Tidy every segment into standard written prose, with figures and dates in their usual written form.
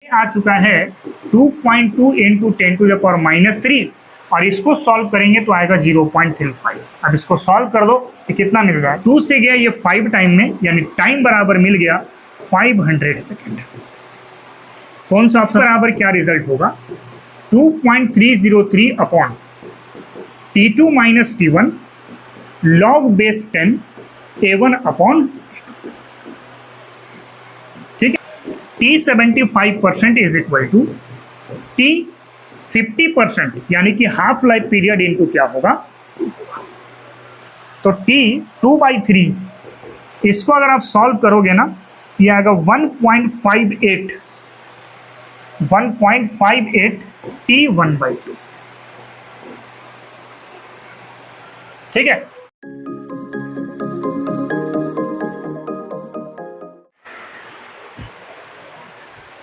आ चुका है 2.2 इंटू 10⁻³ और इसको सॉल्व करेंगे तो आएगा 0.35। अब इसको सॉल्व कर दो तो कितना मिल रहा है, 2 से गया ये 5 टाइम में, यानी टाइम बराबर मिल गया 500 सेकेंड। कौन सा ऑप्शन बराबर क्या रिजल्ट होगा, 2.303 upon T2 minus T1 log base 10 A1 upon, ठीक है। T 75% is equal to T 50%, यानी कि हाफ लाइफ पीरियड इनटू क्या होगा, तो T 2/3, इसको अगर आप सॉल्व करोगे ना ये आएगा 1.58 T 1/2, ठीक है।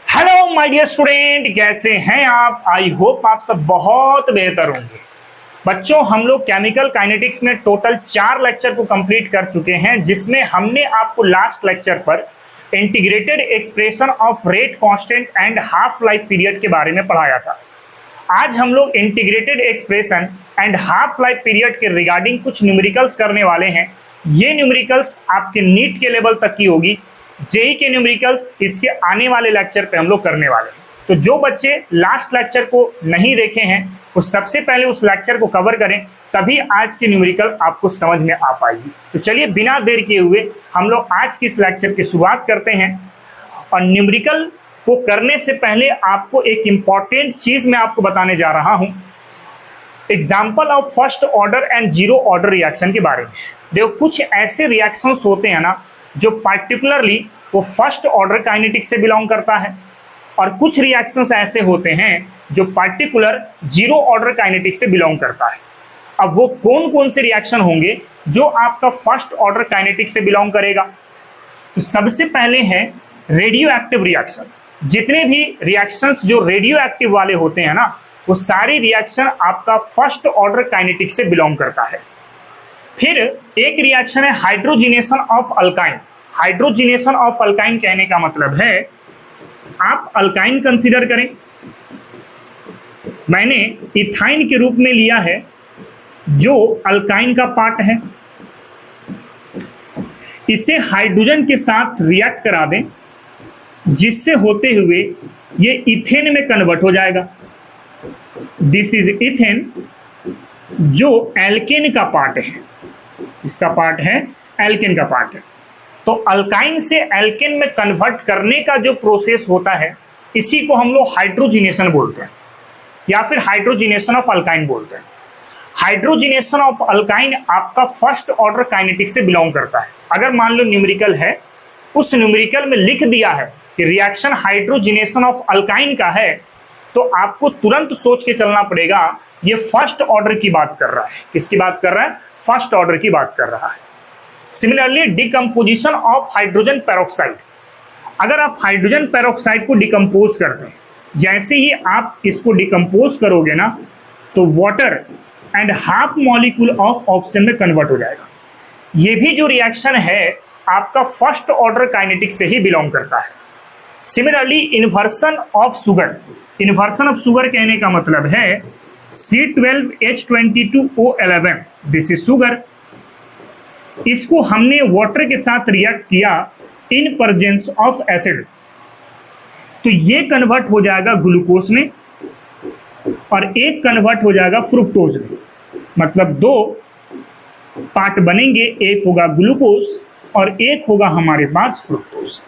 हेलो माय डियर स्टूडेंट, कैसे हैं आप? आई होप आप सब बहुत बेहतर होंगे। बच्चों, हम लोग केमिकल काइनेटिक्स में टोटल 4 लेक्चर को कंप्लीट कर चुके हैं, जिसमें हमने आपको लास्ट लेक्चर पर integrated expression of rate constant and half life period के बारे में पढ़ाया था। आज हम लोग integrated expression and half life period के रिगार्डिंग कुछ न्यूमेरिकल्स करने वाले हैं। ये न्यूमेरिकल्स आपके नीट के लेवल तक की होगी, जेई के न्यूमेरिकल्स इसके आने वाले लेक्चर पे हम लोग करने वाले हैं। तो जो बच्चे लास्ट लेक्चर को नहीं देखे हैं वो सबसे पहले उस लेक्चर को कवर करें, तभी आज की न्यूमेरिकल आपको समझ में आ पाएगी। तो चलिए बिना देर किए हुए हम लोग आज की इस लेक्चर की शुरुआत करते हैं। और न्यूमेरिकल को करने से पहले आपको एक इंपॉर्टेंट चीज मैं आपको बताने जा रहा हूं, example of first order and zero order reaction के बारे में। देखो, कुछ ऐसे रिएक्शंस होते हैं ना जो पार्टिकुलरली वो फर्स्ट ऑर्डर काइनेटिक्स से बिलोंग करता है, और कुछ रिएक्शंस ऐसे होते हैं जो पार्टिकुलर जीरो ऑर्डर काइनेटिक्स से बिलोंग करता है। अब वो कौन कौन से रिएक्शन होंगे जो आपका फर्स्ट ऑर्डर काइनेटिक्स से बिलोंग करेगा? तो सबसे पहले है रेडियो एक्टिव रिएक्शंस। जितने भी रिएक्शंस जो रेडियो एक्टिव वाले होते हैं ना, वो सारी रिएक्शन आपका फर्स्ट ऑर्डर काइनेटिक्स से बिलोंग करता है। फिर एक रिएक्शन है hydrogenation of alkyne. Hydrogenation of alkyne कहने का मतलब है, आप अल्काइन कंसीडर करें, मैंने इथाइन के रूप में लिया है जो अल्काइन का पार्ट है, इसे हाइड्रोजन के साथ रिएक्ट करा दें, जिससे होते हुए ये इथेन में कन्वर्ट हो जाएगा। दिस इज इथेन, जो एल्केन का पार्ट है, इसका पार्ट है एल्केन का पार्ट है। तो अल्काइन से एल्केन में कन्वर्ट करने का जो प्रोसेस होता है, इसी को हम लोग हाइड्रोजिनेशन बोलते हैं, या फिर हाइड्रोजिनेशन ऑफ अल्काइन बोलते हैं। हाइड्रोजिनेशन ऑफ अल्काइन आपका फर्स्ट ऑर्डर काइनेटिक्स से बिलोंग करता है। अगर मान लो न्यूमेरिकल है, उस न्यूमेरिकल में लिख दिया है कि रिएक्शन हाइड्रोजिनेशन ऑफ अल्काइन का है, तो आपको तुरंत सोच के चलना पड़ेगा ये फर्स्ट ऑर्डर की बात कर रहा है। किसकी बात कर रहा है? फर्स्ट ऑर्डर की बात कर रहा है। Similarly decomposition of hydrogen peroxide, अगर आप हाइड्रोजन पेरोक्साइड को डिकम्पोज करते हैं, जैसे ही आप इसको डिकम्पोज करोगे ना, तो water and half molecule of oxygen में कन्वर्ट हो जाएगा। ये भी जो रिएक्शन है आपका फर्स्ट ऑर्डर काइनेटिक्स से ही बिलोंग करता है। Similarly inversion of sugar, inversion of sugar कहने का मतलब है C12H22O11, दिस इज शुगर। इसको हमने वाटर के साथ रिएक्ट किया इन प्रेजेंस ऑफ एसिड, तो ये कन्वर्ट हो जाएगा ग्लूकोज में और एक कन्वर्ट हो जाएगा फ्रुक्टोज में। मतलब 2 पार्ट बनेंगे, एक होगा ग्लूकोज और एक होगा हमारे पास फ्रुक्टोज।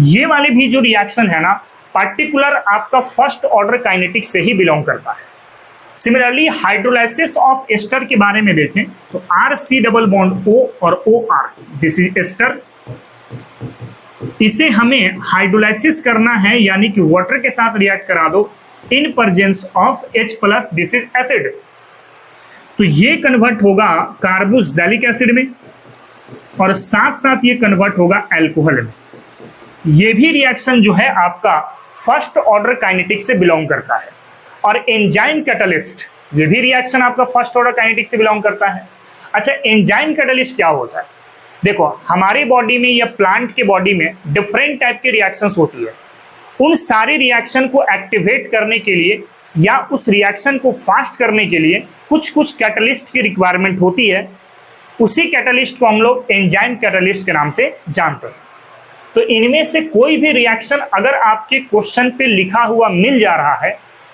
ये वाले भी जो रिएक्शन है ना, पार्टिकुलर आपका फर्स्ट ऑर्डर काइनेटिक्स से ही बिलोंग करता है। सिमिलरली हाइड्रोलाइसिस ऑफ एस्टर के बारे में देखें तो RC डबल बॉन्ड O और OR, दिस इज एस्टर। इसे हमें हाइड्रोलाइसिस करना है, यानी कि वाटर के साथ रिएक्ट करा दो in presence of H+, this is acid. तो ये कन्वर्ट होगा कार्बोक्सिलिक एसिड में और साथ साथ ये कन्वर्ट होगा अल्कोहल में। ये भी रिएक्शन जो है आपका फर्स्ट ऑर्डर काइनेटिक्स से बिलोंग करता है। और एंजाइम कैटलिस्ट, ये भी रिएक्शन आपका फर्स्ट ऑर्डर काइनेटिक्स से बिलोंग करता है। अच्छा, एंजाइम कैटलिस्ट क्या होता है? देखो, हमारी बॉडी में या प्लांट के बॉडी में डिफरेंट टाइप के रिएक्शंस होती है। उन सारे रिएक्शन को एक्टिवेट करने के लिए या उस रिएक्शन को फास्ट करने के लिए कुछ कुछ कैटलिस्ट की रिक्वायरमेंट होती है। उसी कैटलिस्ट को हम लोग एंजाइम कैटलिस्ट के नाम से जानते हैं। तो इनमें से कोई भी रिएक्शन अगर आपके क्वेश्चन पे लिखा हुआ मिल जा रहा है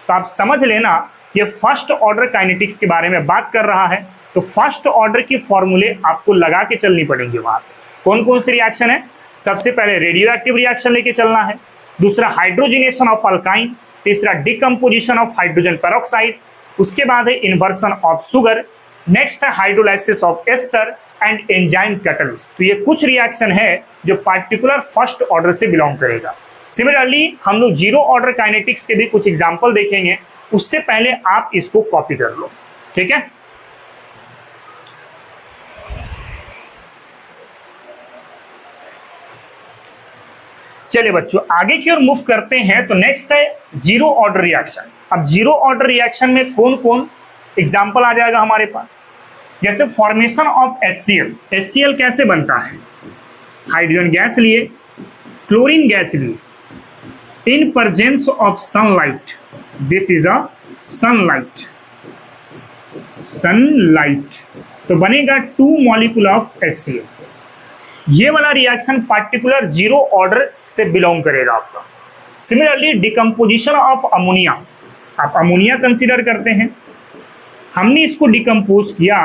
तो आप समझ लेना ये फर्स्ट ऑर्डर काइनेटिक्स के बारे में बात कर रहा है। तो फर्स्ट ऑर्डर की फॉर्मूले आपको लगा के चलनी पड़ेंगे। वहां कौन कौन सी रिएक्शन है? सबसे पहले रेडियो एक्टिव रिएक्शन लेके चलना है, दूसरा हाइड्रोजिनेशन ऑफ अल्काइन, तीसरा डिकम्पोजिशन ऑफ हाइड्रोजन पेरोक्साइड, उसके बाद है इन्वर्सन ऑफ शुगर, नेक्स्ट है hydrolysis of ester and enzyme catalyst. तो ये कुछ रिएक्शन है जो पार्टिकुलर फर्स्ट ऑर्डर से बिलोंग करेगा। सिमिलरली हम लोग जीरो ऑर्डर काइनेटिक्स के भी कुछ एग्जांपल देखेंगे, उससे पहले आप इसको कॉपी कर लो, ठीक है। चलिए बच्चों आगे की ओर मूव करते हैं। तो नेक्स्ट है जीरो ऑर्डर रिएक्शन। अब जीरो ऑर्डर रिएक्शन में कौन कौन एग्जांपल आ जाएगा हमारे पास? जैसे फॉर्मेशन ऑफ HCl। HCl कैसे बनता है? हाइड्रोजन गैस लिए, क्लोरीन गैस लिए, in presence of sunlight, this is a sunlight, तो बनेगा 2 मॉलिक्यूल ऑफ HCl। ये वाला रिएक्शन पार्टिकुलर जीरो ऑर्डर से बिलोंग करेगा आपका। सिमिलरली डिकम्पोजिशन ऑफ अमोनिया, आप अमोनिया कंसीडर करते हैं, हमने इसको डिकम्पोज किया,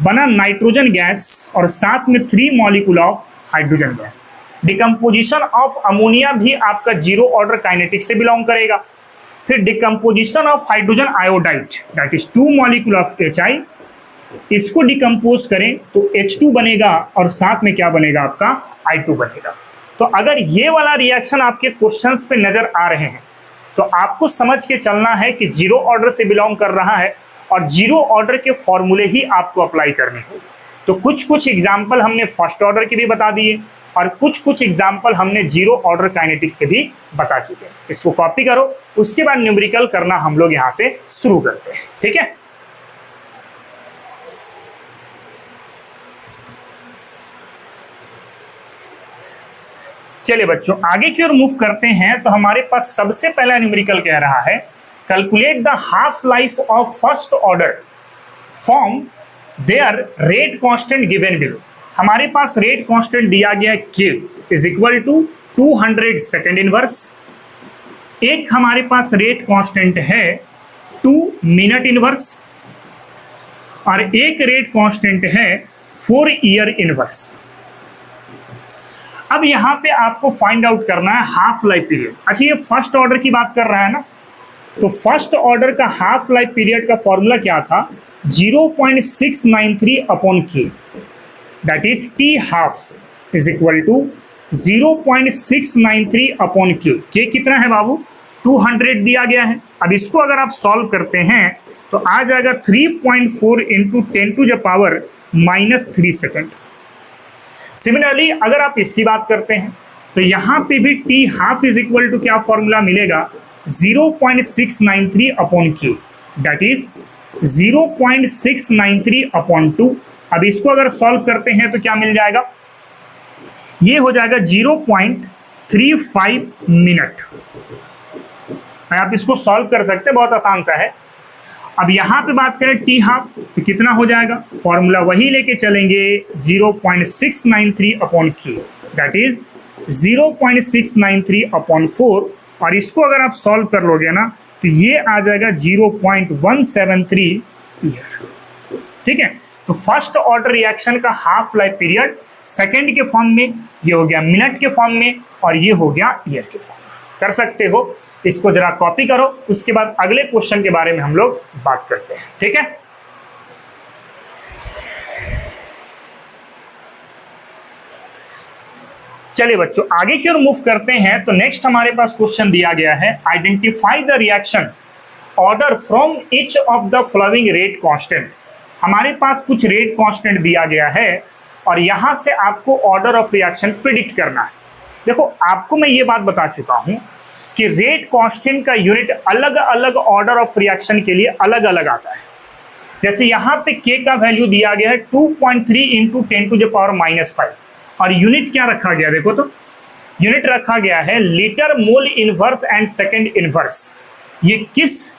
बना नाइट्रोजन गैस और साथ में 3 molecule of hydrogen gas. Decomposition of ammonia भी आपका जीरो ऑर्डर काइनेटिक्स से बिलोंग करेगा। फिर decomposition of hydrogen iodide, that is 2 molecule of HI, इसको डिकम्पोज करें तो H2 बनेगा और साथ में क्या बनेगा आपका I2 बनेगा। तो अगर ये वाला रिएक्शन आपके क्वेश्चंस पे नजर आ रहे हैं तो आपको समझ के चलना है कि जीरो ऑर्डर से बिलोंग कर रहा है और जीरो ऑर्डर के फॉर्मूले ही आपको अप्लाई करने होंगे। तो कुछ कुछ एग्जाम्पल हमने फर्स्ट ऑर्डर के भी बता दिए और कुछ कुछ एग्जाम्पल हमने जीरो ऑर्डर काइनेटिक्स के भी बता चुके हैं। इसको कॉपी करो, उसके बाद न्यूमेरिकल करना हम लोग यहाँ से शुरू करते हैं, ठीक है। चलिए बच्चों आगे की ओर मूव करते हैं। तो हमारे पास सबसे पहला न्यूमेरिकल कह रहा है calculate the half life of first order form their rate constant given below. हमारे पास रेट कांस्टेंट दिया गया K is equal to 200 second inverse. एक हमारे पास रेट कांस्टेंट है 2 मिनट इनवर्स और एक रेट कांस्टेंट है 4 ईयर इनवर्स। अब यहां पे आपको फाइंड आउट करना है हाफ लाइफ पीरियड। अच्छा ये फर्स्ट ऑर्डर की बात कर रहा है ना, तो फर्स्ट ऑर्डर का हाफ लाइफ पीरियड का फॉर्मूला क्या था? 0.693 upon K, that is T half is equal to 0.693 upon K। K कितना है बाबू? 200 दिया गया है। अब इसको अगर आप सॉल्व करते हैं तो आ जाएगा 3.4 इंटू 10⁻³ सेकेंड। सिमिलरली अगर आप इसकी बात करते हैं तो यहां पे भी T half is equal to क्या फॉर्मूला मिलेगा? 0.693 upon K, that is 0.693 upon 2। अब इसको अगर सॉल्व करते हैं तो क्या मिल जाएगा? ये हो जाएगा 0.35 मिनट। आप इसको सॉल्व कर सकते हैं, बहुत आसान सा है। अब यहां पे बात करें T हाफ तो कितना हो जाएगा? फॉर्मूला वही लेके चलेंगे 0.693 upon K, that is 0.693 upon 4 और इसको अगर आप सॉल्व कर लोगे ना तो ये आ जाएगा 0.173 ईयर, ठीक है। तो फर्स्ट ऑर्डर रिएक्शन का हाफ लाइफ पीरियड सेकेंड के फॉर्म में, ये हो गया मिनट के फॉर्म में और ये हो गया ईयर के फॉर्म में। कर सकते हो, इसको जरा कॉपी करो, उसके बाद अगले क्वेश्चन के बारे में हम लोग बात करते हैं, ठीक है। चलिए बच्चों आगे की ओर मूव करते हैं। तो नेक्स्ट हमारे पास क्वेश्चन दिया गया है identify the reaction order from each of the following rate constant. हमारे पास कुछ रेट कांस्टेंट दिया गया है और यहां से आपको ऑर्डर ऑफ रिएक्शन प्रिडिक्ट करना है। देखो आपको मैं ये बात बता चुका हूं कि रेट कांस्टेंट का यूनिट अलग अलग ऑर्डर ऑफ रिएक्शन के लिए अलग अलग आता है। जैसे यहाँ पे K का वैल्यू दिया गया है 2.3 इंटू 10⁻⁻5 और यूनिट क्या रखा गया? देखो तो यूनिट रखा गया है litre mole inverse and second inverse. ये किस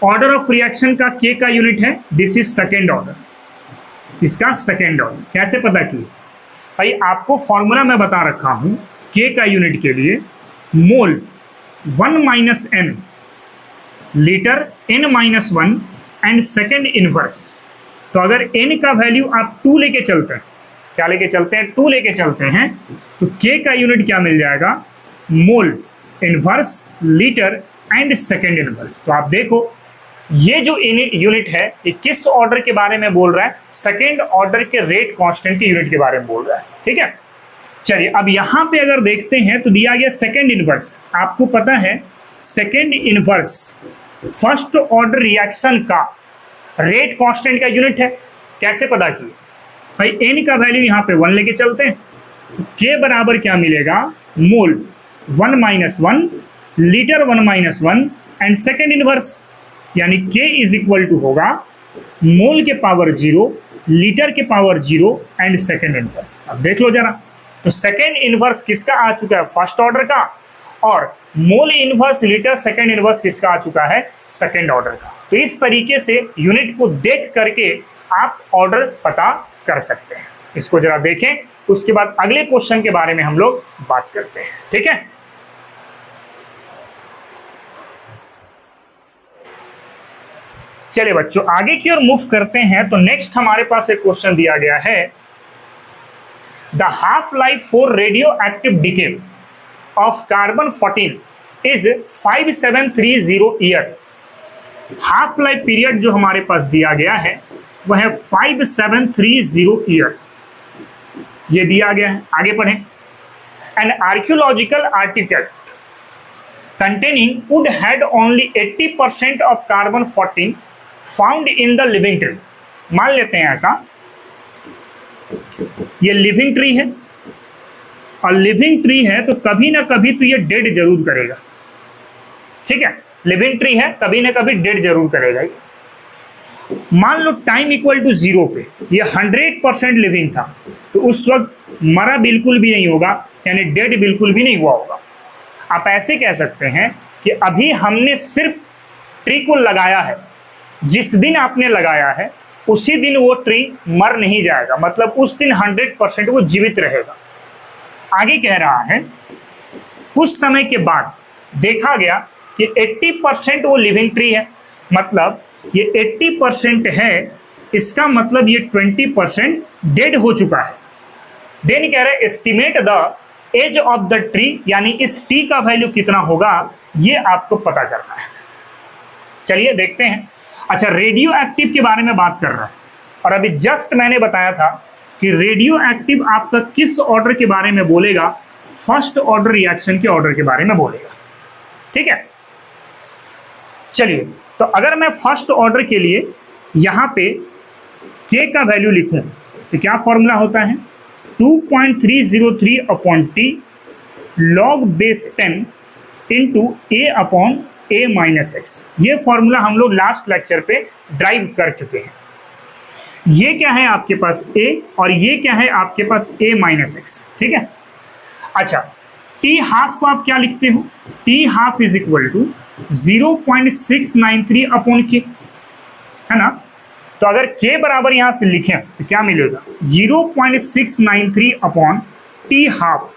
ऑर्डर ऑफ रिएक्शन का के का यूनिट है? दिस इज सेकेंड ऑर्डर, इसका सेकेंड ऑर्डर। कैसे पता किए भाई? आपको फॉर्मूला मैं बता रखा हूं के का यूनिट के लिए, mole 1 minus n litre n minus 1 and second inverse. तो अगर n का वैल्यू आप 2 लेके चलते हैं, क्या लेके चलते हैं? 2 लेके चलते हैं, तो k का यूनिट क्या मिल जाएगा? Mole inverse litre and second inverse. तो आप देखो ये जो यूनिट है ये किस ऑर्डर के बारे में बोल रहा है? सेकेंड ऑर्डर के रेट कांस्टेंट के यूनिट के बारे में बोल रहा है। ठीक है, चलिए अब यहां पे अगर देखते हैं तो दिया गया सेकेंड इनवर्स। आपको पता है second inverse first order reaction का रेट कांस्टेंट का यूनिट है। कैसे पता किए भाई? n का वैल्यू यहाँ पे 1 लेके चलते हैं, तो k बराबर क्या मिलेगा? मोल 1 minus 1 litre 1 minus 1 and second inverse, यानी k इज इक्वल टू होगा मोल के पावर 0 लीटर के पावर 0 एंड सेकेंड इनवर्स। अब देख लो जरा, तो सेकेंड इनवर्स किसका आ चुका है? फर्स्ट ऑर्डर का, और mole inverse litre second inverse किसका आ चुका है? सेकेंड ऑर्डर का। तो इस तरीके से यूनिट को देख करके आप ऑर्डर पता कर सकते हैं। इसको जरा देखें, उसके बाद अगले क्वेश्चन के बारे में हम लोग बात करते हैं। ठीक है, चलिए बच्चों आगे की ओर मूव करते हैं। तो नेक्स्ट हमारे पास एक क्वेश्चन दिया गया है, the half life for radio active decay of carbon 14 is 5730 year. Half life period जो हमारे पास दिया गया है वह है 5730 ईयर, ये दिया गया है। आगे पढ़ें, an archaeological artefact containing would had only 80% of carbon 14 found in the living tree। मान लेते हैं ऐसा, ये लिविंग ट्री है, और लिविंग ट्री है तो कभी ना कभी तो ये डेड जरूर करेगा। ठीक है, लिविंग ट्री है, कभी ना कभी डेड जरूर करेगा। मान लो टाइम इक्वल टू 0 पे ये 100% लिविंग था, तो उस वक्त मरा बिल्कुल भी नहीं होगा, यानी डेड बिल्कुल भी नहीं हुआ होगा। आप ऐसे कह सकते हैं कि अभी हमने सिर्फ ट्री को लगाया है, जिस दिन आपने लगाया है उसी दिन वो ट्री मर नहीं जाएगा, मतलब उस दिन 100% वो जीवित रहेगा। आगे कह रहा है कुछ समय के बाद देखा गया कि 80% वो लिविंग ट्री है, मतलब ये 80% है, इसका मतलब ये 20% डेड हो चुका है। देन कह रहे estimate the age of the tree, यानी इस टी का वैल्यू कितना होगा ये आपको पता करना है। चलिए देखते हैं। अच्छा, रेडियो एक्टिव के बारे में बात कर रहा है, और अभी जस्ट मैंने बताया था कि रेडियो एक्टिव आपका किस ऑर्डर के बारे में बोलेगा? फर्स्ट ऑर्डर रिएक्शन के ऑर्डर के बारे में बोलेगा। ठीक है, चलिए तो अगर मैं फर्स्ट ऑर्डर के लिए यहां पे के का वैल्यू लिखूं तो क्या फॉर्मूला होता है? 2.303 upon T log base 10 into ए अपॉन ए माइनस एक्स। ये फॉर्मूला हम लोग लास्ट लेक्चर पे ड्राइव कर चुके हैं। ये क्या है आपके पास? ए, और ये क्या है आपके पास? ए माइनस एक्स। ठीक है, अच्छा टी हाफ को आप क्या लिखते हो? T half is equal to 0.693 upon K, है ना? तो अगर k बराबर यहां से लिखें तो क्या मिलेगा? 0.693 upon T half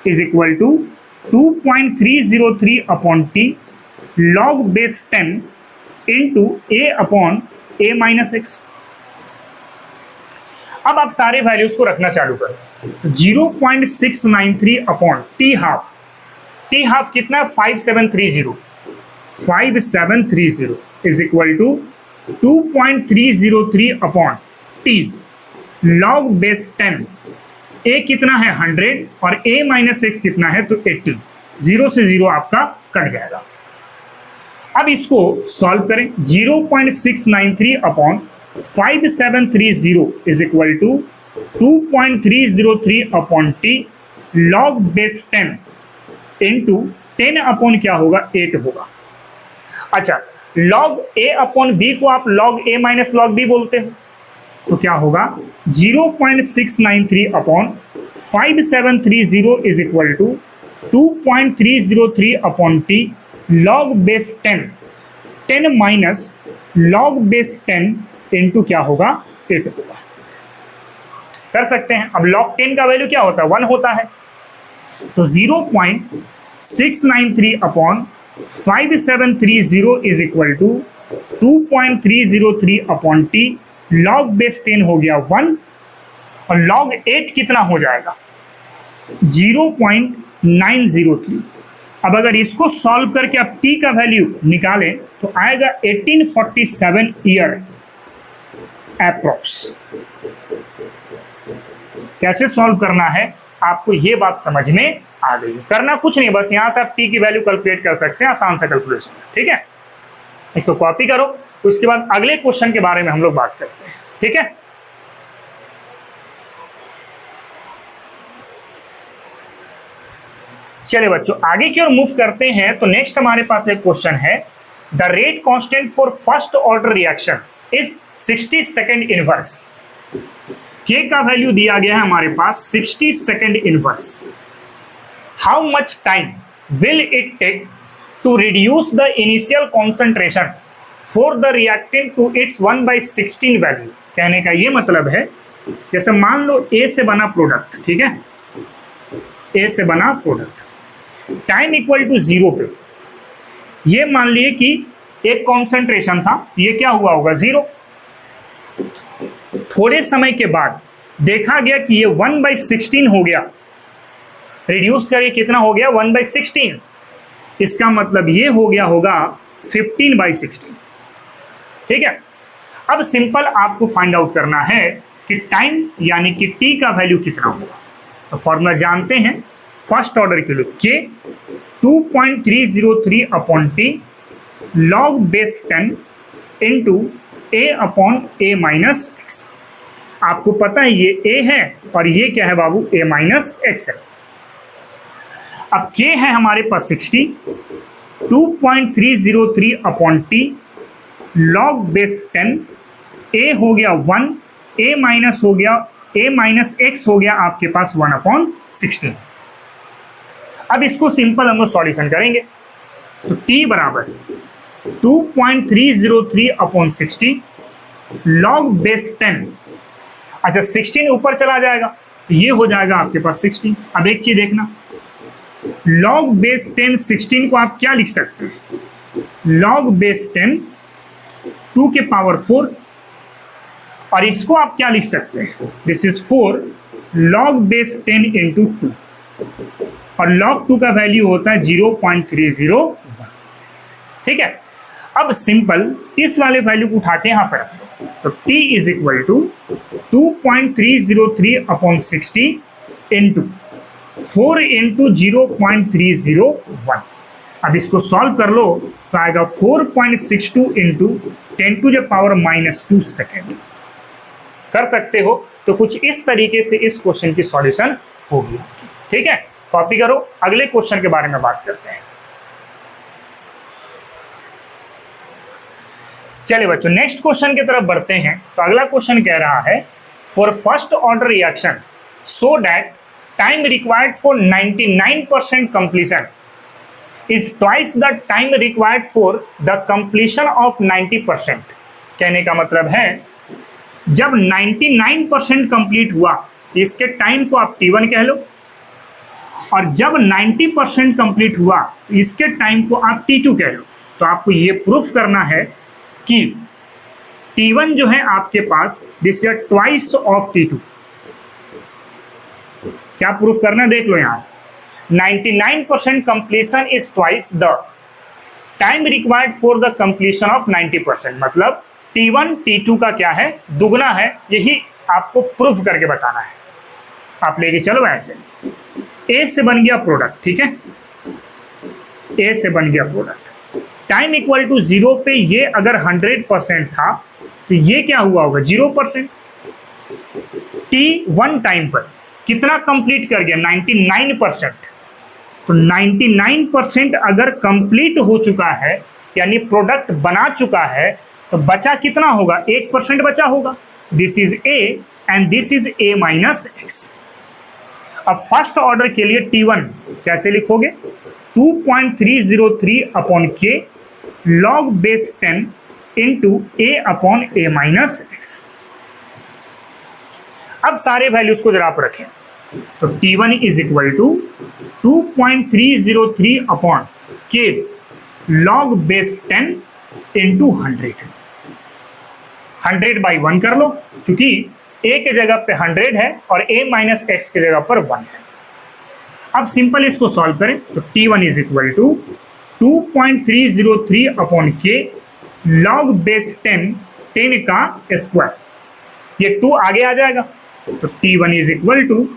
is equal to 2.303 upon T log base 10 into A upon A minus x. अब आप सारे वैल्यूज को रखना चालू करें। 0.693 अपॉन टी हाफ कितना है? 5730 is equal to 2.303 upon T log base 10। A कितना है? 100, और ए माइनस एक्स कितना है? तो 80। 0 से 0 आपका कट जाएगा। अब इसको सॉल्व करें। 0.693 upon 5730 is equal to 2.303 upon T log base 10 into 10 upon क्या होगा? 8 होगा। अच्छा, लॉग ए अपॉन बी को आप log A minus log B बोलते हो, तो क्या होगा? 0.693 upon 5730 is equal to 2.303 upon T log base 10 minus log base 10 into क्या होगा 8 होगा। कर सकते हैं। अब log 10 का वैल्यू क्या होता है 1 होता है, तो 0.693 upon 5730 is equal to 2.303 upon T log base 10 हो गया 1 और log 8 कितना हो जाएगा 0.903। अब अगर इसको सॉल्व करके आप t का वैल्यू निकालें तो आएगा 1847 ईयर अप्रोक्स। कैसे सॉल्व करना है आपको ये बात समझ में आ गई। करना कुछ नहीं, बस यहां से आप t की वैल्यू कैलकुलेट कर सकते हैं, आसान सा कैलकुलेशन, ठीक है। इसको कॉपी करो, उसके बाद अगले क्वेश्चन के बारे में हम लोग बात करते हैं, ठीक है। चलिए बच्चों आगे की ओर मूव करते हैं। तो नेक्स्ट हमारे पास एक क्वेश्चन है, the rate constant for first order reaction is 60 second inverse. K का वैल्यू दिया गया है हमारे पास 60 second inverse. How much time will it take to reduce the initial concentration for the reactant to its 1/16 value. कहने का ये मतलब है, जैसे मान लो ए से बना प्रोडक्ट, ठीक है, ए से बना प्रोडक्ट, टाइम इक्वल टू 0 पे ये मान लिए कि एक कॉन्सेंट्रेशन था, ये क्या हुआ होगा 0। थोड़े समय के बाद देखा गया कि ये 1/16 हो गया, रिड्यूस करके कितना हो गया 1/16। इसका मतलब ये हो गया होगा 15/16, ठीक है। अब सिंपल आपको फाइंड आउट करना है कि टाइम यानी कि टी का वैल्यू कितना होगा। तो फॉर्मूला जानते हैं फर्स्ट ऑर्डर के लिए, K 2.303 upon T log base 10 into ए अपॉन ए माइनस एक्स। आपको पता है ये ए है और ये क्या है बाबू ए माइनस एक्स है। अब के है हमारे पास 60, 2.303 अपॉन टी लॉग बेस 10, ए हो गया 1, ए माइनस हो गया ए माइनस एक्स हो गया आपके पास 1/16। अब इसको सिंपल हम लोग सॉल्यूशन करेंगे, तो t बराबर 2.303 अपॉन 60 लॉग बेस 10। अच्छा 16 ऊपर चला जाएगा तो ये हो जाएगा आपके पास 60। अब एक चीज देखना, लॉग बेस 10 16 को आप क्या लिख सकते हैं, लॉग बेस 10 2 के पावर 4, और इसको आप क्या लिख सकते हैं, this is 4 log base 10 into 2, और लॉग 2 का वैल्यू होता है 0.301, ठीक है। अब सिंपल इस वाले वैल्यू को उठा के यहां पर, तो t is equal to 2.303 upon 60 into 4 into 0.301। अब इसको सॉल्व कर लो तो आएगा 4.62 इंटू 10⁻⁻² सेकेंड। कर सकते हो तो कुछ इस तरीके से इस क्वेश्चन की सॉल्यूशन होगी, ठीक है। कॉपी करो, अगले क्वेश्चन के बारे में बात करते हैं। चलिए बच्चों नेक्स्ट क्वेश्चन की तरफ बढ़ते हैं। तो अगला क्वेश्चन कह रहा है, for first order reaction so that time required for 99% completion is twice the time required for the completion of 90%। कहने का मतलब है जब 99% कंप्लीट हुआ इसके टाइम को आप t1 कह लो, और जब 90% कंप्लीट हुआ इसके टाइम को आप t2 कह लो। तो आपको ये प्रूफ करना है कि t1 जो है आपके पास this is twice of t2। क्या प्रूफ करना देख लो यहां से, 99% completion is twice the time required for the completion of 90%, मतलब t1 t2 का क्या है दुगना है, यही आपको प्रूफ करके बताना है। आप लेके चलो ऐसे, ए से बन गया प्रोडक्ट, ठीक है, ए से बन गया प्रोडक्ट, टाइम इक्वल टू 0 पे ये अगर 100% था तो ये क्या हुआ होगा 0%। t1 टाइम पर कितना कंप्लीट कर गया 99%, तो 99% अगर कंप्लीट हो चुका है यानी प्रोडक्ट बना चुका है तो बचा कितना होगा 1% बचा होगा। This is A and this is A minus x. अब फर्स्ट ऑर्डर के लिए T1 कैसे लिखोगे, 2.303 अपॉन के लॉग बेस 10 इंटू ए अपॉन ए माइनस एक्स। अब सारे वैल्यूज को जरा आप रखें, तो T1 is equal to 2.303 upon के लॉग बेस 10 इंटू 100। 100 बाई 1 कर लो, क्योंकि a के जगह पे 100 है और a माइनस एक्स की जगह पर 1 है। अब सिंपल इसको सॉल्व करें, तो T1 is equal to 2.303 upon के लॉग बेस 10 का स्क्वायर, ये 2 आगे आ जाएगा, तो T1 is equal to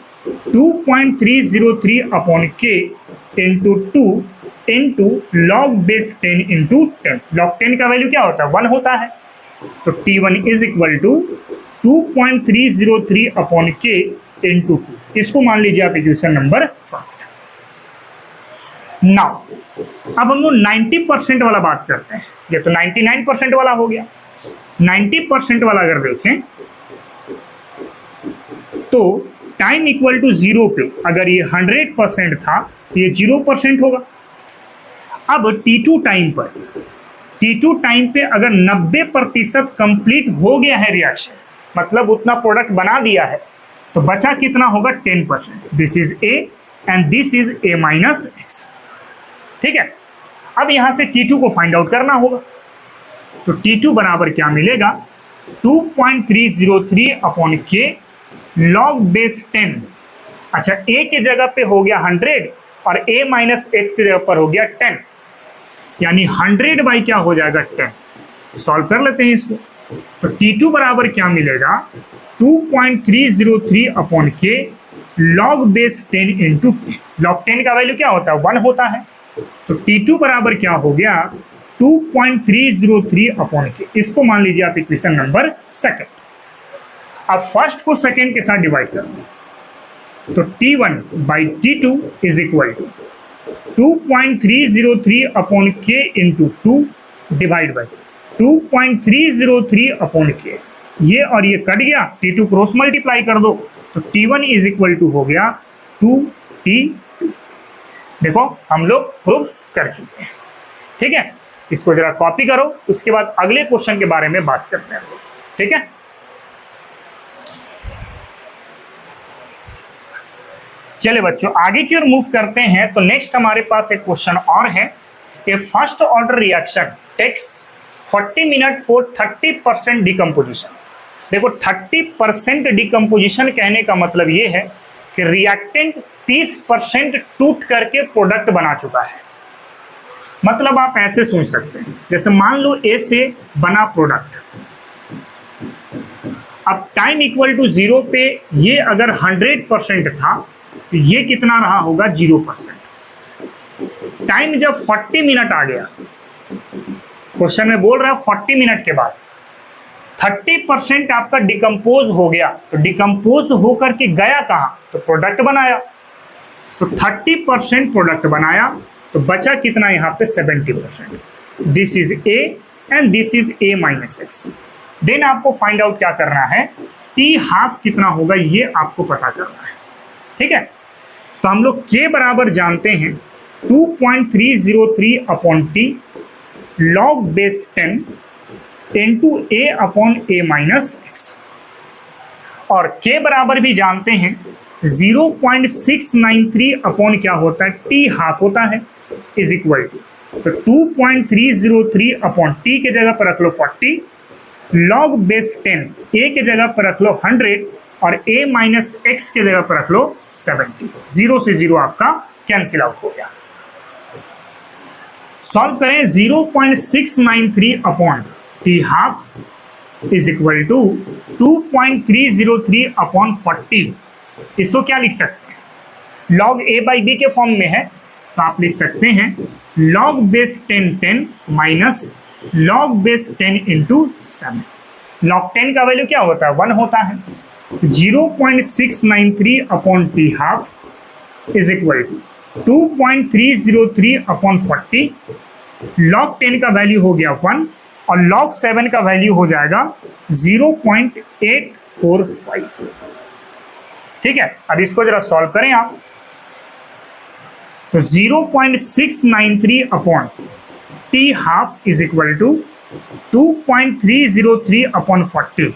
2.303 upon के into 2 into log base 10 into 10। Log 10 का वैल्यू क्या होता है, 1 होता है, तो T1 is equal to 2.303 upon के इंटू 2। इसको मान लीजिए आप इक्वेशन नंबर फर्स्ट। नाउ अब हम लोग 90% वाला बात करते हैं, ये तो 99% वाला हो गया। 90% वाला अगर देखें तो टाइम इक्वल टू 0 पे अगर ये 100% था तो ये 0% होगा। अब T2 टाइम पे अगर 90% कंप्लीट हो गया है रिएक्शन, मतलब उतना प्रोडक्ट बना दिया है, तो बचा कितना होगा, 10%। This is A and this is A minus X. ठीक है, अब यहां से T2 को फाइंड आउट करना होगा, तो T2 बराबर क्या मिलेगा, 2.303 अपॉन के लॉग बेस 10। अच्छा, a के जगह पे हो गया 100 और a माइनस एक्स की जगह पर हो गया 10, यानी 100 बाई क्या हो जाएगा, 10। सॉल्व कर लेते हैं इसको, तो T2 बराबर क्या मिलेगा, 2.303 अपॉन के लॉग बेस 10 इंटू 10। लॉग 10 का वैल्यू क्या होता है, 1 होता है, तो T2 बराबर क्या हो गया, 2.303 अपॉन के। इसको मान लीजिए आप इक्वेशन नंबर सेकंड। अब फर्स्ट को सेकंड के साथ डिवाइड कर दो, तो T1 by T2 is equal to 2.303 upon के into 2 divide by 2.303 upon k. ये और ये कट गया, T2 क्रॉस मल्टीप्लाई कर दो, तो T1 इज इक्वल टू हो गया 2T2। देखो हम लोग प्रूफ कर चुके हैं। ठीक है, इसको जरा कॉपी करो, उसके बाद अगले क्वेश्चन के बारे में बात करते हैं। ठीक है, चले बच्चों आगे की ओर मूव करते हैं। तो नेक्स्ट हमारे पास एक क्वेश्चन और है, A first order reaction takes 40 minute for 30% decomposition. देखो 30% डिकम्पोजिशन कहने का मतलब ये है कि रिएक्टेंट 30% टूट करके प्रोडक्ट बना चुका है। मतलब आप ऐसे सोच सकते हैं, जैसे मान लो ए से बना प्रोडक्ट, अब टाइम इक्वल टू 0 पे ये अगर 100% था तो ये कितना रहा होगा, 0%। टाइम जब 40 मिनट आ गया, क्वेश्चन में बोल रहा है 40 मिनट के बाद 30% आपका डिकम्पोज हो गया, तो डिकम्पोज होकर के गया कहां, तो प्रोडक्ट बनाया। तो 30% प्रोडक्ट बनाया, तो बचा कितना यहाँ पे 70%। This is A and this is A minus x. Then आपको फाइंड आउट क्या करना है, टी हाफ कितना होगा ये आपको पता करना है। ठीक है, तो हम लोग के बराबर जानते हैं 2.303 upon T log base 10 into ए अपॉन ए माइनस एक्स, और के बराबर भी जानते हैं 0.693 अपॉन क्या होता है, टी हाफ होता है, इज इक्वल टू, तो 2.303 अपॉन टी के जगह पर रख लो 40, लॉग बेस 10 ए के जगह पर रख लो 100 और a माइनस एक्स के जगह पर रख लो 70। 0 से 0 आपका कैंसिल आउट हो गया। सॉल्व करें, 0.693 upon T half is equal to 2.303 upon 40। इसको क्या लिख सकते हैं, लॉग a बाई बी के फॉर्म में है, तो आप लिख सकते हैं log base 10 minus log base 10 into 7। Log 10 का वैल्यू क्या होता है, 1 होता है। 0.693 upon T half is equal to 2.303 upon 40। Log 10 का वैल्यू हो गया 1 और लॉग 7 का वैल्यू हो जाएगा 0.845। ठीक है, अब इसको जरा सॉल्व करें आप, तो 0.693 upon T half is equal to 2.303 upon 40।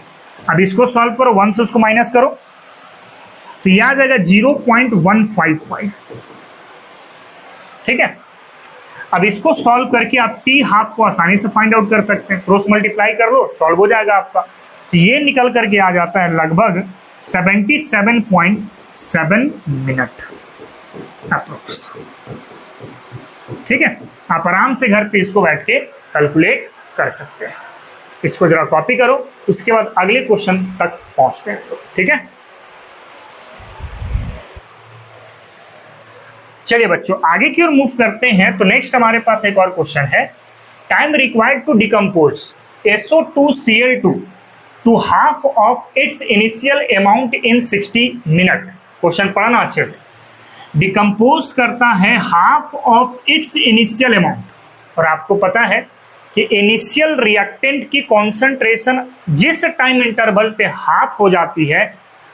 अब इसको सॉल्व करो, 1 से उसको माइनस करो तो यह आ जाएगा 0.155। ठीक है, अब इसको सॉल्व करके आप टी हाफ को आसानी से फाइंड आउट कर सकते हैं, क्रॉस मल्टीप्लाई कर लो, सॉल्व हो जाएगा आपका। तो ये निकल करके आ जाता है लगभग 77.7 मिनट अप्रोक्स। ठीक है, आप आराम से घर पे इसको बैठ के कैलकुलेट कर सकते हैं। इसको जरा कॉपी करो, उसके बाद अगले क्वेश्चन तक पहुंचते हैं। ठीक है, चलिए बच्चों आगे की ओर मूव करते हैं। तो नेक्स्ट हमारे पास एक और क्वेश्चन है, time required to decompose SO2Cl2 to half of its initial amount in 60 minute. Question पढ़ना अच्छे से। डिकम्पोज करता है half of its initial amount, और आपको पता है कि इनिशियल रिएक्टेंट की कॉन्सेंट्रेशन जिस टाइम इंटरवल पे हाफ हो जाती है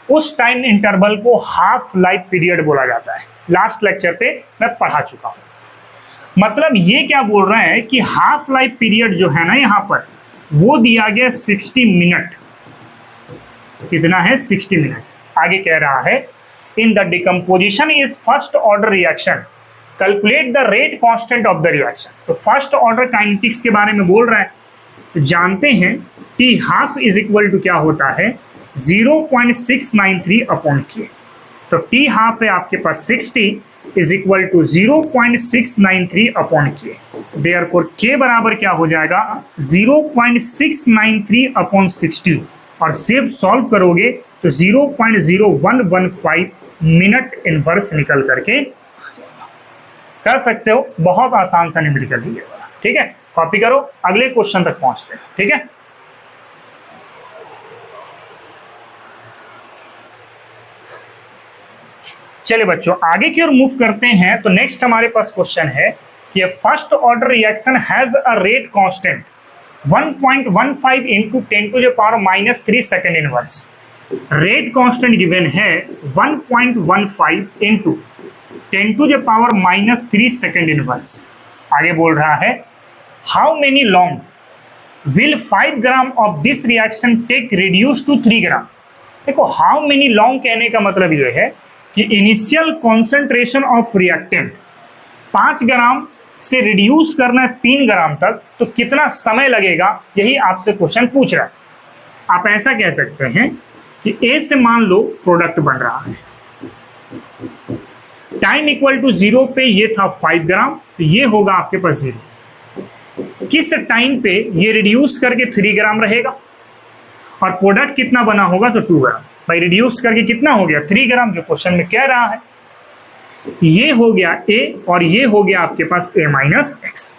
उस टाइम इंटरवल को हाफ लाइफ पीरियड बोला जाता है। लास्ट लेक्चर पे मैं पढ़ा चुका हूं। मतलब ये क्या बोल रहे हैं कि हाफ लाइफ पीरियड जो है ना यहां पर वो दिया गया 60 मिनट। कितना है? 60 मिनट। आगे कह रहा है in the decomposition is first order reaction calculate the rate constant of the reaction. तो फर्स्ट ऑर्डर काइनेटिक्स के बारे में बोल रहा है। तो जानते हैं t half is equal to क्या होता है 0.693 अपॉन के। तो टी हाफ है आपके पास 60 इज इक्वल टू 0.693 अपॉन के। देयरफॉर के बराबर क्या हो जाएगा 0.693 अपॉन 60, और सिर्फ सॉल्व करोगे तो 0.0115 मिनट इनवर्स निकल करके कर सकते हो। बहुत आसान सा न्यूमेरिकल है ये वाला। ठीक है, कॉपी करो, अगले क्वेश्चन तक पहुंचते हैं। ठीक है, चलिए बच्चों आगे की ओर मूव करते हैं। तो नेक्स्ट हमारे पास क्वेश्चन है कि first order reaction has a rate constant 1.15 into 10⁻³ second inverse. Rate constant given है 1.15 इंटू 10⁻³ सेकेंड इनवर्स। आगे बोल रहा है how many long will 5 gram of this reaction take reduce to 3 gram. देखो हाउ मेनी लॉन्ग कहने का मतलब ये है कि इनिशियल कॉन्सेंट्रेशन ऑफ रिएक्टेंट 5 ग्राम से रिड्यूस करना है 3 ग्राम तक, तो कितना समय लगेगा, यही आपसे क्वेश्चन पूछ रहा है। आप ऐसा कह सकते हैं कि ए से मान लो प्रोडक्ट बन रहा है, टाइम इक्वल टू 0 पे ये था 5 ग्राम, तो ये होगा आपके पास 0। किस टाइम पे ये रिड्यूस करके 3 ग्राम रहेगा, और प्रोडक्ट कितना बना होगा तो 2 ग्राम। भाई रिड्यूस करके कितना हो गया 3 ग्राम, जो क्वेश्चन में कह रहा है। ये हो गया ए और ये हो गया आपके पास a माइनस एक्स।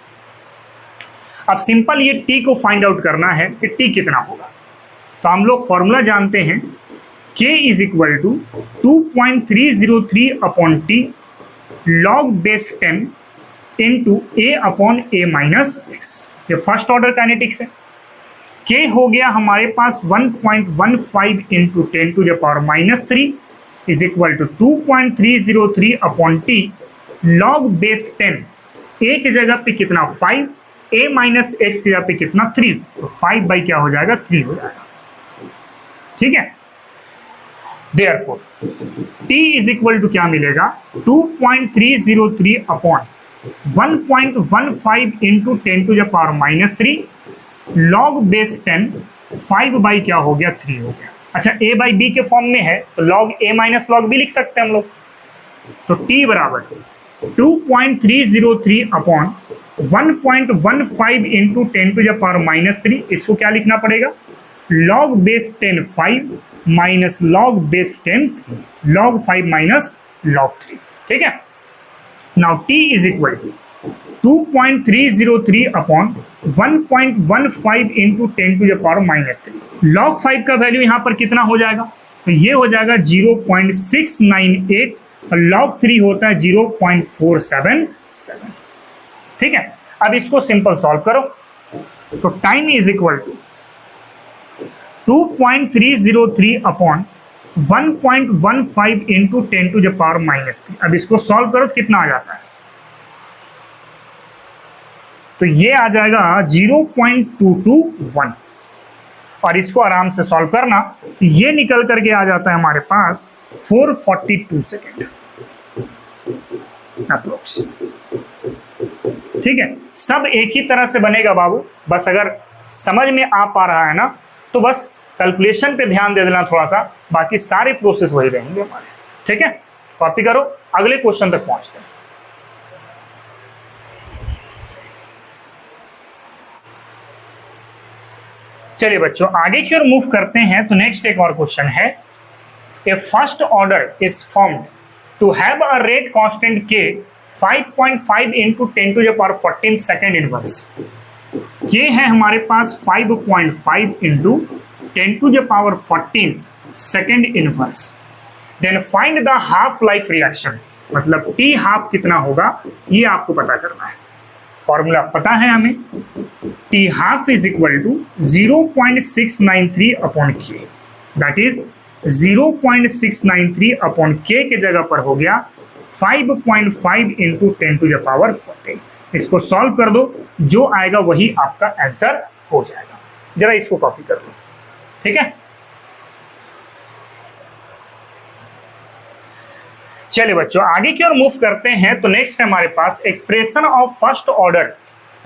अब सिंपल ये t को फाइंड आउट करना है कि t कितना होगा। तो हम लोग फॉर्मूला जानते हैं k is equal to 2.303 upon T log base 10 into a upon a minus x. ये फर्स्ट ऑर्डर काइनेटिक्स है। k हो गया हमारे पास 1.15 into 10⁻³ is equal to 2.303 upon T log base 10। a की जगह पे कितना 5, a माइनस एक्स की जगह पे कितना 3, तो 5 बाई क्या हो जाएगा 3 हो जाएगा। ठीक है, therefore t is equal to क्या मिलेगा 2.303 upon 1.15 into 10⁻³ log base 10, 5 by क्या हो गया 3 हो गया। अच्छा a बाई बी के फॉर्म में है तो log a minus log b लिख सकते हैं हम लोग। तो t बराबर 2.303 अपॉन 1.15 इंटू 10⁻³ इसको क्या लिखना पड़ेगा log base 10 5 minus log base 10 3, log 5 minus log 3। ठीक है, now t is equal to 2.303 upon 1.15 into 10⁻³ log 5 का वैल्यू यहां पर कितना हो जाएगा, तो ये हो जाएगा 0.698 और लॉग 3 होता है 0.477। ठीक है, अब इसको सिंपल सॉल्व करो। तो time is equal to 2.303 upon 1.15 into 10 to the power -3। अब इसको सॉल्व करो तो कितना आ जाता है, तो ये आ जाएगा 0.221, और इसको आराम से सॉल्व करना, तो ये निकल करके आ जाता है हमारे पास 442 सेकेंड अप्रोक्स। ठीक है, सब एक ही तरह से बनेगा बाबू, बस अगर समझ में आ पा रहा है ना तो बस कैलकुलेशन पे ध्यान दे देना थोड़ा सा, बाकी सारे प्रोसेस वही रहेंगे हमारे। ठीक है, कॉपी करो, अगले क्वेश्चन तक पहुंचते हैं। चलिए बच्चों आगे की ओर मूव करते हैं, तो नेक्स्ट एक और क्वेश्चन है, A first order is formed to have a rate constant K 5.5 into 10 to the power 14 second inverse. ये है हमारे पास 5.5 into 10 to the power 14 second inverse. Then find the half life reaction, मतलब T half कितना होगा ये आपको पता करना है। फॉर्मूला पता है हमें, t half is equal to 0.693 upon k, that is 0.693 upon के के जगह पर हो गया 5.5 इंटू 10 टू द पावर 14। इसको सॉल्व कर दो, जो आएगा वही आपका आंसर हो जाएगा। जरा इसको कॉपी कर लो। ठीक है, चलिए बच्चों आगे की ओर मूव करते हैं, तो नेक्स्ट है हमारे पास expression of first order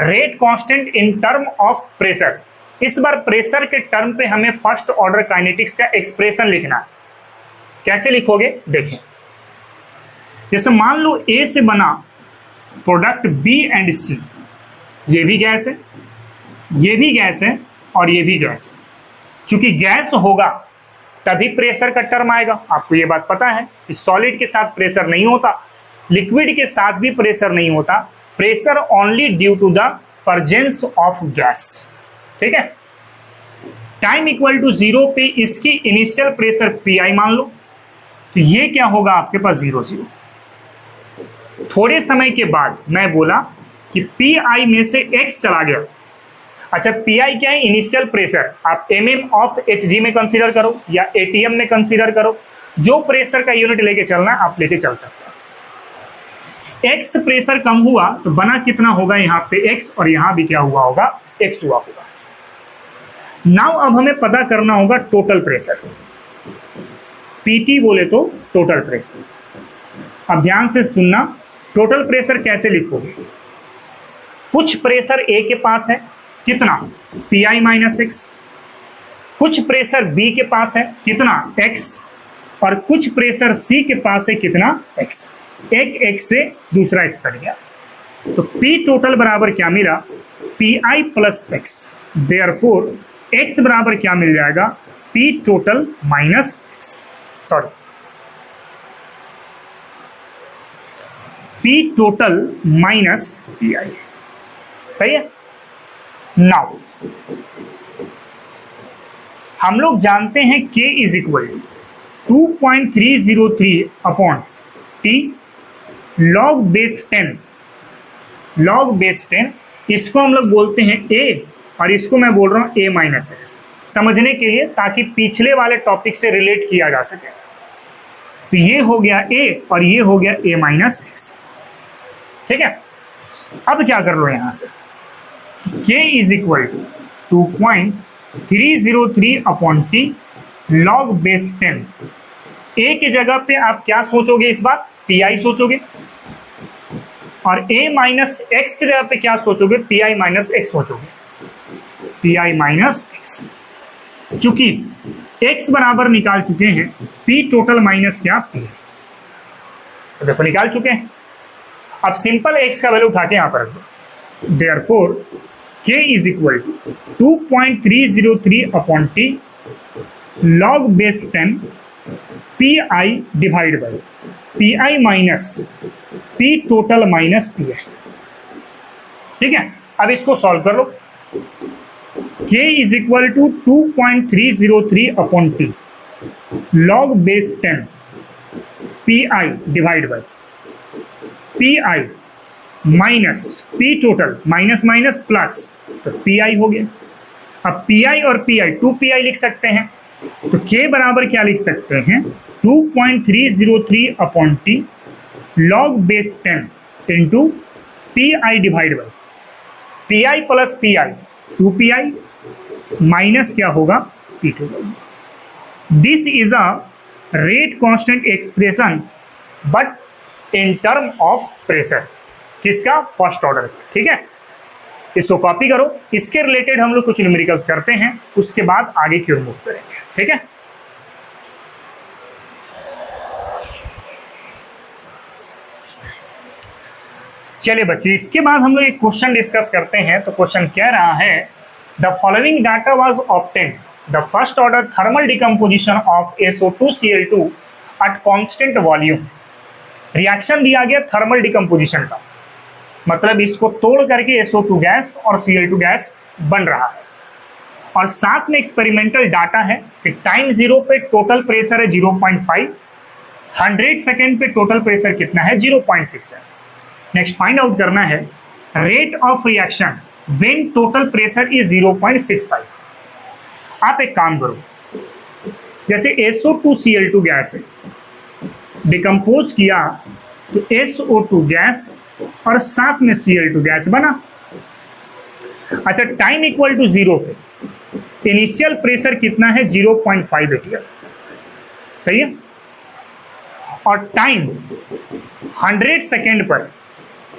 rate constant in term of pressure. इस बार प्रेशर के टर्म पे हमें फर्स्ट ऑर्डर काइनेटिक्स का एक्सप्रेशन लिखना है। कैसे लिखोगे देखें, जैसे मान लो ए से बना प्रोडक्ट बी एंड सी, ये भी गैस है, ये भी गैस है और ये भी गैस है। चूंकि गैस होगा तभी प्रेशर का टर्म आएगा, आपको ये बात पता है कि सॉलिड के साथ प्रेशर नहीं होता, लिक्विड के साथ भी प्रेशर नहीं होता, pressure only due to the presence of gas. ठीक है, टाइम इक्वल टू 0 पे इसकी इनिशियल प्रेशर पी मान लो, तो ये क्या होगा आपके पास 0 0। थोड़े समय के बाद मैं बोला कि पी आई में से एक्स चला गया। अच्छा, पी आई क्या है, इनिशियल प्रेशर, आप mm ऑफ एच में कंसीडर करो या ATM में कंसीडर करो, जो प्रेशर का यूनिट लेके चलना आप लेके चल सकते हैं। एक्स प्रेशर कम हुआ तो बना कितना होगा यहाँ पे एक्स, और यहाँ भी क्या हुआ होगा, एक्स हुआ होगा। नाउ अब हमें पता करना होगा टोटल प्रेशर, PT बोले तो टोटल प्रेशर। अब ध्यान से सुनना, टोटल प्रेशर कैसे लिखोगे, कुछ प्रेशर A के पास है कितना, PI माइनस एक्स, कुछ प्रेशर B के पास है कितना, x, और कुछ प्रेशर C के पास है कितना, x। एक x से दूसरा x कट गया, तो P टोटल बराबर क्या मिला, PI plus x। Therefore x बराबर क्या मिल जाएगा, P total minus x, sorry P total minus PI। सही है। नाउ हम लोग जानते हैं K is equal 2.303 upon T log base 10, log base 10, इसको हम लोग बोलते हैं A, और इसको मैं बोल रहा हूं A माइनस एक्स, समझने के लिए ताकि पिछले वाले टॉपिक से रिलेट किया जा सके। तो ये हो गया A और ये हो गया A माइनस एक्स। ठीक है, अब क्या कर लो यहां से, K is equal to 2.303 upon T log base 10। A की जगह पे आप क्या सोचोगे इस बार, PI सोचोगे, और A माइनस एक्स की जगह पे क्या सोचोगे, PI माइनस एक्स सोचोगे, PI माइनस एक्स। चूंकि x बराबर निकाल चुके हैं, P टोटल माइनस क्या, P, तो देखो निकाल चुके हैं। अब सिंपल x का वैल्यू उठा के यहां पर रख दो। Therefore K is equal to 2.303 upon T log base 10 PI divide by PI minus P total minus PI। ठीक है, अब इसको सॉल्व कर लो। K is equal to 2.303 upon T log base 10 PI divide by PI minus P total minus minus plus, तो PI हो गया। अब PI और PI 2PI लिख सकते हैं, तो k बराबर क्या लिख सकते हैं, 2.303 upon t log base 10 into P I divide by P I plus P I 2pi minus क्या होगा P2। This is a rate constant expression but in term of pressure, किसका, फर्स्ट ऑर्डर, ठीक है। इसको कॉपी करो, इसके related हम लोग कुछ न्यूमेरिकल्स करते हैं, उसके बाद आगे की ओर मूव करेंगे, ठीक है। चलिए बच्चों, इसके बाद हम लोग एक क्वेश्चन डिस्कस करते हैं। तो क्वेश्चन कह रहा है, the following data was obtained, the first order thermal decomposition of SO2Cl2 at constant volume. Reaction दिया गया थर्मल डिकम्पोजिशन का, मतलब इसको तोड़ करके SO2 गैस और Cl2 गैस बन रहा है, और साथ में एक्सपेरिमेंटल डाटा है कि टाइम 0 पे टोटल प्रेशर है 0.5, 100 सेकेंड पे टोटल प्रेशर कितना है, 0.6 है। नेक्स्ट फाइंड आउट करना है rate of reaction when total pressure is 0.65। आप एक काम करो, जैसे SO2Cl2 गैस है, डिकम्पोज किया तो SO2 गैस और साथ में Cl2 गैस बना। अच्छा, टाइम इक्वल टू 0 पे इनिशियल प्रेशर कितना है, 0.5 atm, सही है। और टाइम 100 सेकेंड पर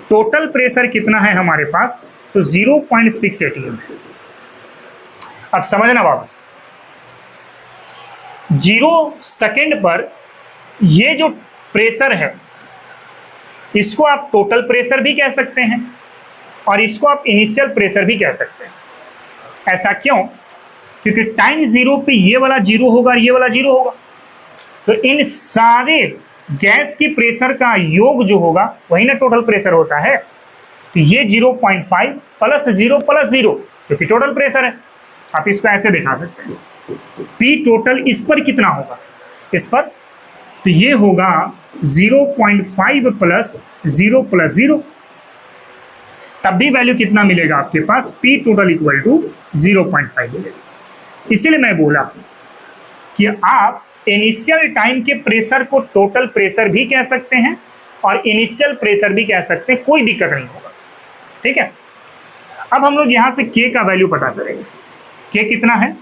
टोटल प्रेशर कितना है हमारे पास, तो 0.6 atm है। अब समझना बाबा, 0 सेकेंड पर ये जो प्रेशर है इसको आप टोटल प्रेशर भी कह सकते हैं और इसको आप इनिशियल प्रेशर भी कह सकते हैं। ऐसा क्यों, क्योंकि टाइम 0 पे ये वाला 0 होगा और ये वाला 0 होगा, तो इन सारे गैस की प्रेशर का योग जो होगा वही ना टोटल प्रेशर होता है। तो ये 0.5 प्लस 0 प्लस 0 जो कि टोटल प्रेशर है। आप इसको ऐसे दिखा सकते हैं, P टोटल इस पर कितना होगा, इस पर, तो ये होगा 0.5 प्लस 0 प्लस 0, तब भी वैल्यू कितना मिलेगा आपके पास, P टोटल इक्वल टू 0.5 मिलेगा। इसीलिए मैं बोला कि आप इनिशियल टाइम के प्रेशर को टोटल प्रेशर भी कह सकते हैं और इनिशियल प्रेशर भी कह सकते हैं, कोई दिक्कत नहीं होगा, ठीक है। अब हम लोग यहां से K का वैल्यू पता करेंगे। K कितना है,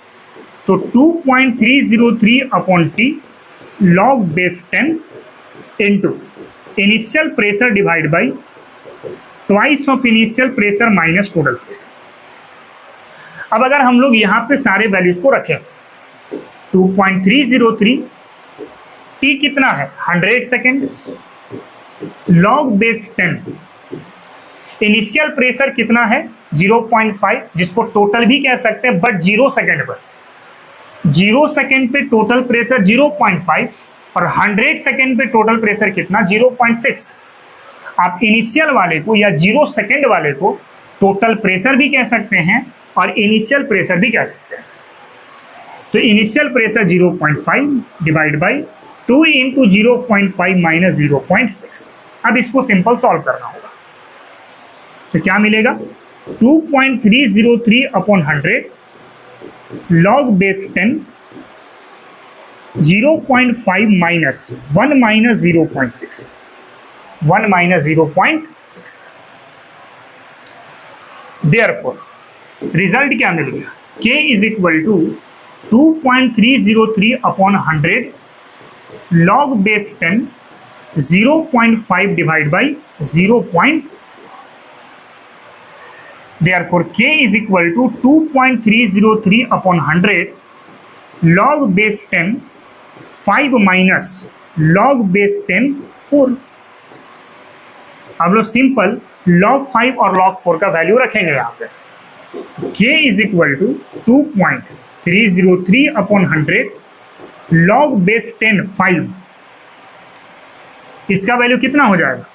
तो 2.303 upon T log base 10 into initial pressure divide by twice of initial pressure minus total pressure. अब अगर हम लोग यहाँ पे सारे वैल्यूज को रखें, 2.303, T कितना है 100 second, log base 10, initial pressure कितना है 0.5, जिसको टोटल भी कह सकते हैं, बट 0 सेकेंड पर, 0 सेकेंड पे टोटल प्रेशर 0.5 और 100 सेकेंड पे टोटल प्रेशर कितना 0.6। आप इनिशियल वाले को या 0 सेकेंड वाले को टोटल प्रेशर भी कह सकते हैं और इनिशियल प्रेशर भी कह सकते हैं। तो initial pressure 0.5 divide by 2 into 0.5 minus 0.6। अब इसको सिंपल सॉल्व करना होगा, तो क्या मिलेगा, 2.303 upon 100 log base 10 0.5 minus 1 minus 0.6, 1 minus 0.6। Therefore result क्या मिल गया, K is equal to 2.303 upon 100 log base 10 0.5 divide by 0.4। Therefore, K is equal to 2.303 upon 100 log base 10 5 minus log base 10 4। अब लोग सिंपल log 5 और log 4 का value रखेंगे यहाँ पे। K is equal to 2.303 upon 100 log base 10 5। इसका value कितना हो जाएगा,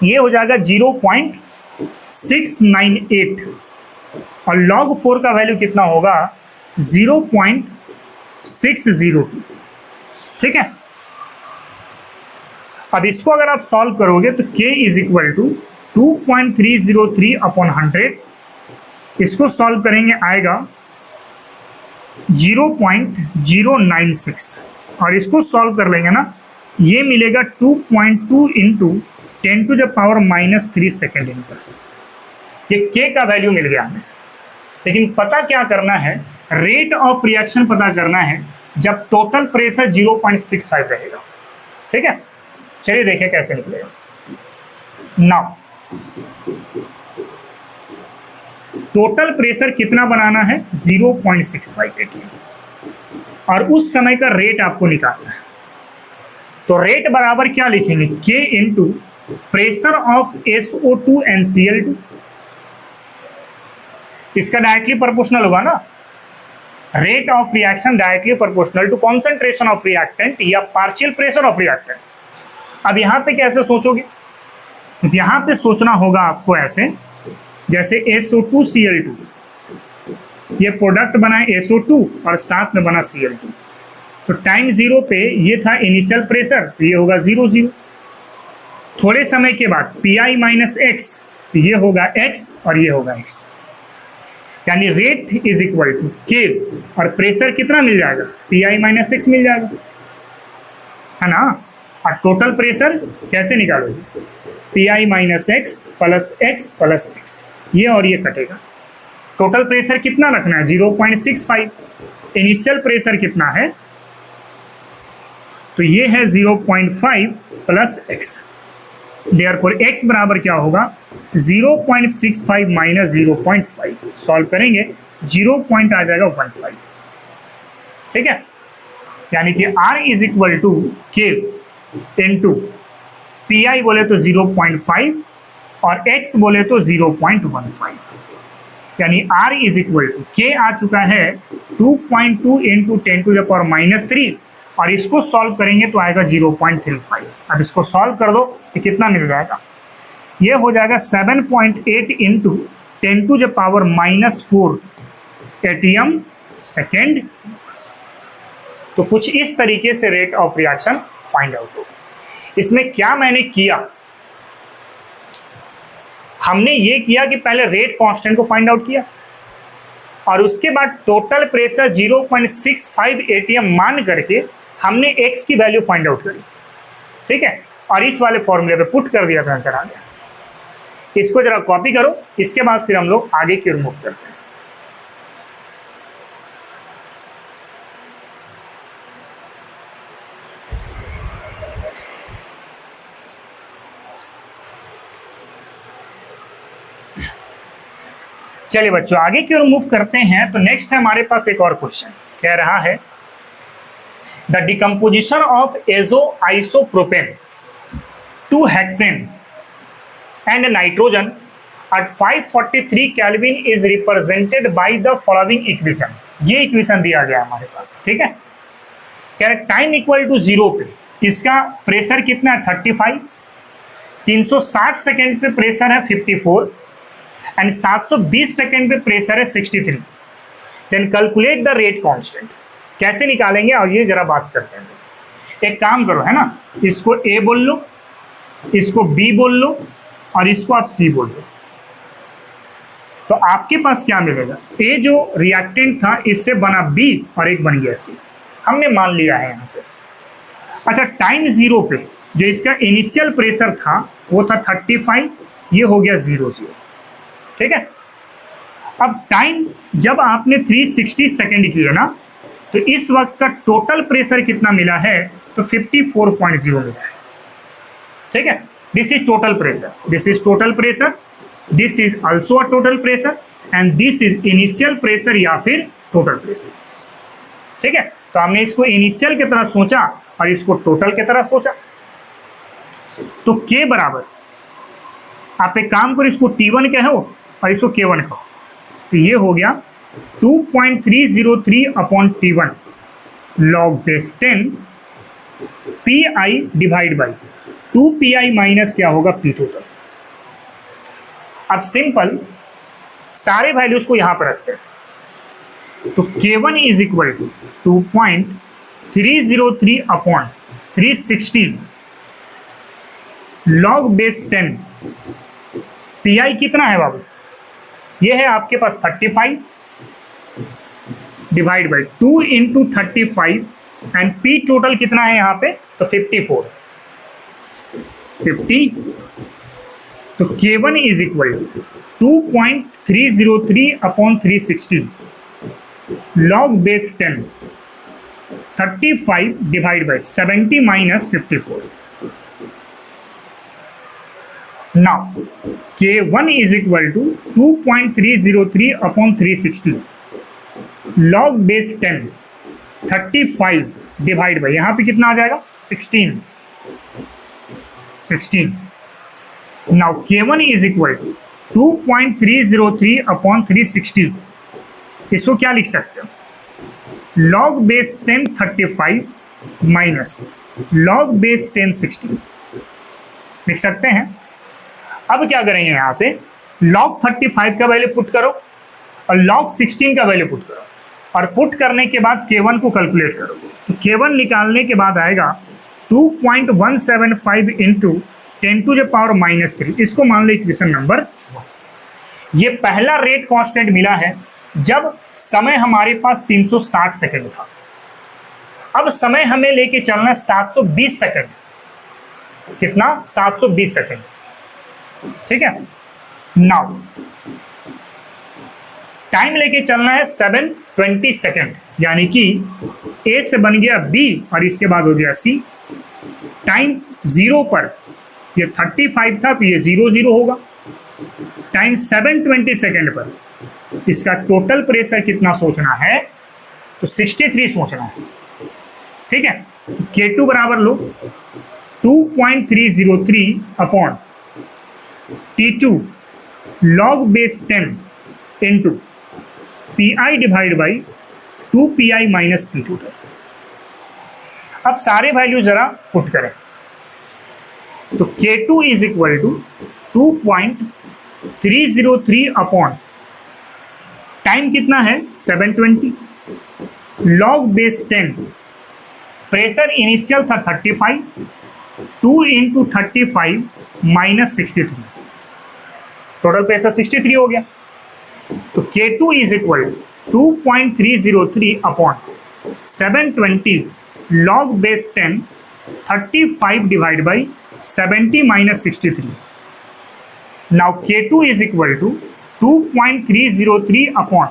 ये हो जाएगा 0.698 और log 4 का वैल्यू कितना होगा 0.602, ठीक है। अब इसको अगर आप सॉल्व करोगे तो K is equal to 2.303 upon 100, इसको सॉल्व करेंगे आएगा 0.096 और इसको सॉल्व कर लेंगे ना, ये मिलेगा 2.2 इंटू 10⁻³ सेकेंड इनवर्स। ये के का वैल्यू मिल गया हमें। लेकिन पता क्या करना है, रेट ऑफ रिएक्शन पता करना है जब टोटल प्रेशर 0.65 रहेगा। ठीक है, चलिए देखें कैसे निकलेगा। नाउ टोटल प्रेशर कितना बनाना है, 0.65 atm, और उस समय का रेट आपको निकालना है। तो रेट बराबर क्या लिखेंगे, K into pressure of SO2 NCl2। इसका डायरेक्टली प्रोपोर्शनल होगा ना, rate of reaction directly proportional to concentration of reactant या पार्शियल प्रेशर ऑफ रिएक्टेंट। अब यहां पे कैसे सोचोगे, यहां पे सोचना होगा आपको ऐसे, जैसे SO2Cl2, ये प्रोडक्ट बना SO2 और साथ में बना Cl2, तो टाइम 0 पे ये था इनिशियल प्रेशर, तो ये होगा 0 0। थोड़े समय के बाद Pi माइनस एक्स, तो ये होगा x और ये होगा x, यानी rate is equal to K और प्रेशर कितना मिल जाएगा, Pi माइनस एक्स मिल जाएगा, है ना। और टोटल प्रेशर कैसे निकालोगे, Pi minus x plus x, ये और ये कटेगा। टोटल प्रेशर कितना रखना है, 0.65। इनिशियल प्रेशर कितना है, तो ये है 0.5 प्लस एक्स, देयरफॉर x बराबर क्या होगा, 0.65 माइनस 0.5। सॉल्व करेंगे 0 पॉइंट आ जाएगा 15। ठीक है, यानी कि R is equal to K into Pi बोले तो 0.5 और x बोले तो 0.15, यानी R is equal to K आ चुका है 2.2 इंटू 10⁻³ और इसको सॉल्व करेंगे तो आएगा 0.35। अब इसको सॉल्व कर दो तो कितना मिल जाएगा, ये हो जाएगा 7.8 इंटू 10⁻⁻4 atm सेकेंड। तो कुछ इस तरीके से rate of reaction find out होगा। इसमें क्या मैंने किया, हमने ये किया कि पहले रेट कांस्टेंट को फाइंड आउट किया और उसके बाद टोटल प्रेशर 0.65 atm मान करके हमने x की वैल्यू फाइंड आउट करी। ठीक है, और इस वाले फॉर्मूले पे पुट कर दिया तो आंसर आ गया। इसको जरा कॉपी करो, इसके बाद फिर हम लोग आगे की ओर मूव करते हैं। चलिए बच्चों आगे की ओर मूव करते हैं। तो नेक्स्ट है हमारे पास एक और क्वेश्चन, कह रहा है the decomposition of azo isopropane to hexane and nitrogen at 543 kelvin is represented by the following equation. ये इक्वेशन दिया गया है हमारे पास। ठीक है, कह रहे टाइम इक्वल टू 0 पे इसका प्रेशर कितना है 35, 360 सेकेंड पे प्रेशर है 54 एंड 720 सेकेंड पे प्रेशर है 63। Then calculate the rate constant. कैसे निकालेंगे और ये जरा बात करते हैं। एक काम करो, है ना, इसको ए बोल लो, इसको बी बोल लो और इसको आप सी बोल लो। तो आपके पास क्या मिलेगा, ए जो रिएक्टेंट था इससे बना बी और एक बन गया सी, हमने मान लिया है यहां से। अच्छा, टाइम 0 पे जो इसका इनिशियल प्रेशर था वो था 35, ये हो गया 0 0। ठीक है, अब टाइम जब आपने 360 सेकेंड किया ना, तो इस वक्त का टोटल प्रेशर कितना मिला है, तो 54.0 मिला है। ठीक है, this is total pressure, this is total pressure, this is also a total pressure and this is initial pressure या फिर टोटल प्रेशर। ठीक है, तो हमने इसको इनिशियल की तरह सोचा और इसको टोटल की तरह सोचा। तो K बराबर, आप एक काम करो, इसको T1 कहो और इसको K1 कहो, तो ये हो गया 2.303 upon T1 log base 10 Pi divide by 2Pi minus क्या होगा P टोटल। अब सिंपल सारे वैल्यूज को यहां पर रखते हैं, तो K1 is equal to 2.303 upon 360 log base 10 Pi कितना है बाबू, ये है आपके पास 35 divide by 2 into 35 and p total कितना है यहाँ पे, तो 54। तो K1 is equal to 2.303 upon 360 log base 10 35 divide by 70 minus 54। Now K1 is equal to 2.303 upon 360 log base 10 35 divide by यहां पे कितना आ जाएगा 16। Now K1 is equal to 2.303 upon 360, इसको क्या लिख सकते हो, log base 10 35 minus log base 10 60 लिख सकते हैं। अब क्या करेंगे, यहां से log 35 का वैल्यू पुट करो और log 16 का वैल्यू पुट करो और पुट करने के बाद K1 को कैलकुलेट करो। तो K1 निकालने के बाद आएगा 2.175 इंटू 10 टू द पावर -3, इसको मान लो इक्वेशन नंबर 1। ये पहला रेट कांस्टेंट मिला है जब समय हमारे पास 360 सेकंड था। अब समय हमें लेके चलना 720 सेकंड, कितना 720 सेकंड, ठीक है। नाउ टाइम लेके चलना है 720 सेकंड, यानी कि ए से बन गया बी और इसके बाद हो गया सी। टाइम 0 पर ये 35 था तो ये 0 0 होगा। टाइम 720 सेकंड पर इसका टोटल प्रेशर कितना सोचना है, तो 63 सोचना है, ठीक है। K2 बराबर लो 2.303 upon T2 log base 10 into PI divide by 2PI minus P2। अब सारे वैल्यू जरा पुट करें, तो K2 is equal to 2.303 upon time कितना है 720 लॉग बेस 10, प्रेशर इनिशियल था 35, 2 इंटू 35 माइनस 63, टोटल प्रेशर 63 हो गया। तो K2 is equal 2.303 upon 720 log base 10 35 divide by 70 minus 63। Now K2 is equal to 2.303 upon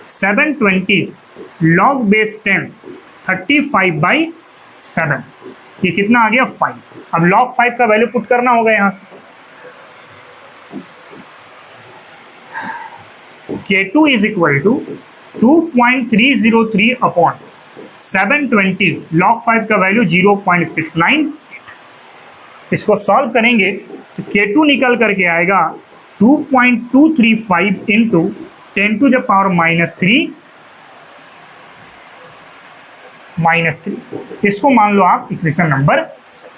720 log base 10 35 by 7, ये कितना आ गया 5। अब लॉग 5 का वैल्यू पुट करना होगा यहां से। K2 is equal to 2.303 upon 720 log 5 का वैल्यू 0.69। इसको सॉल्व करेंगे तो K2 निकल करके आएगा 2.235 इंटू 10 टू द पावर -3। इसको मान लो आप इक्वेशन नंबर 2।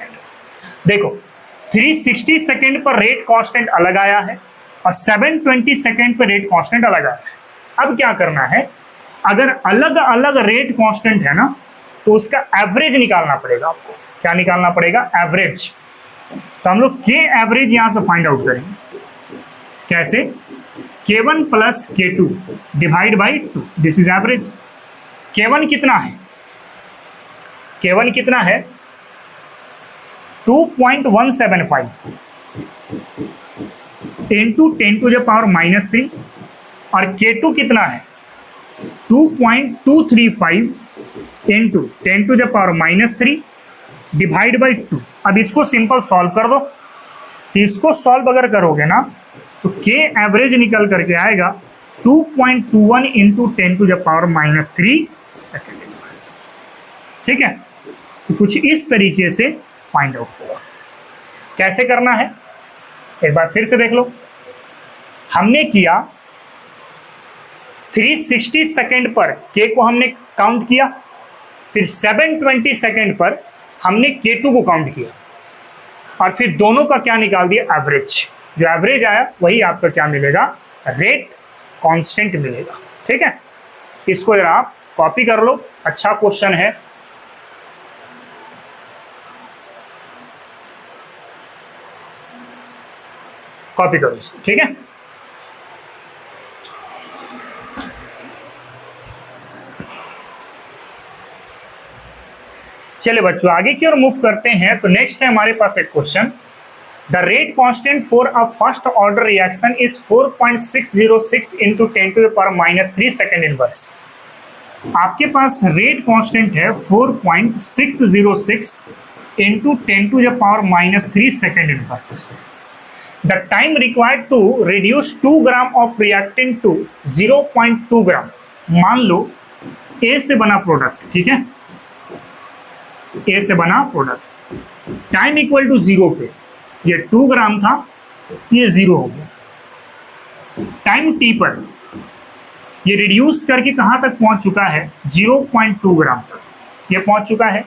देखो 360 सेकेंड पर रेट कांस्टेंट अलग आया है और 720 सेकेंड पर रेट कांस्टेंट अलग आया है। अब क्या करना है, अगर अलग अलग रेट कांस्टेंट है ना तो उसका एवरेज निकालना पड़ेगा आपको। क्या निकालना पड़ेगा, एवरेज। तो हम लोग K एवरेज यहां से फाइंड आउट करेंगे। कैसे, K1 plus K2 divide by 2, this is average. K1 कितना है, K1 कितना है 2.175 इंटू 10 टू द पावर -3 और K2 कितना है 2.235 into 10 to the power -3 divide by 2। अब इसको सिंपल सॉल्व कर दो। तो इसको सॉल्व अगर करोगे ना तो K एवरेज निकल करके आएगा 2.21 into 10 to the power -3 second, ठीक है। तो कुछ इस तरीके से फाइंड आउट होगा। कैसे करना है एक बार फिर से देख लो। हमने किया 360 सेकेंड पर K को हमने काउंट किया, फिर 720 सेकेंड पर हमने K2 को काउंट किया और फिर दोनों का क्या निकाल दिया, एवरेज। जो एवरेज आया वही आपका क्या मिलेगा, रेट कांस्टेंट मिलेगा, ठीक है। इसको जरा आप कॉपी कर लो, अच्छा क्वेश्चन है। कॉपी करो इसको, ठीक है। चलिए बच्चों आगे की ओर मूव करते हैं। तो नेक्स्ट है हमारे पास एक question, the rate constant for a first order reaction is 4.606 into 10⁻³ second inverse. आपके पास रेट कांस्टेंट है 4.606 into 10⁻³ second inverse. The time required to reduce 2 gram of reactant to 0.2 gram. मान लो ए से बना प्रोडक्ट, ठीक है, ए से बना प्रोडक्ट, टाइम इक्वल टू 0 पे ये 2 ग्राम था, ये 0 हो गया। टाइम टी पर ये रिड्यूस करके कहां तक पहुंच चुका है, 0.2 ग्राम तक ये पहुंच चुका है।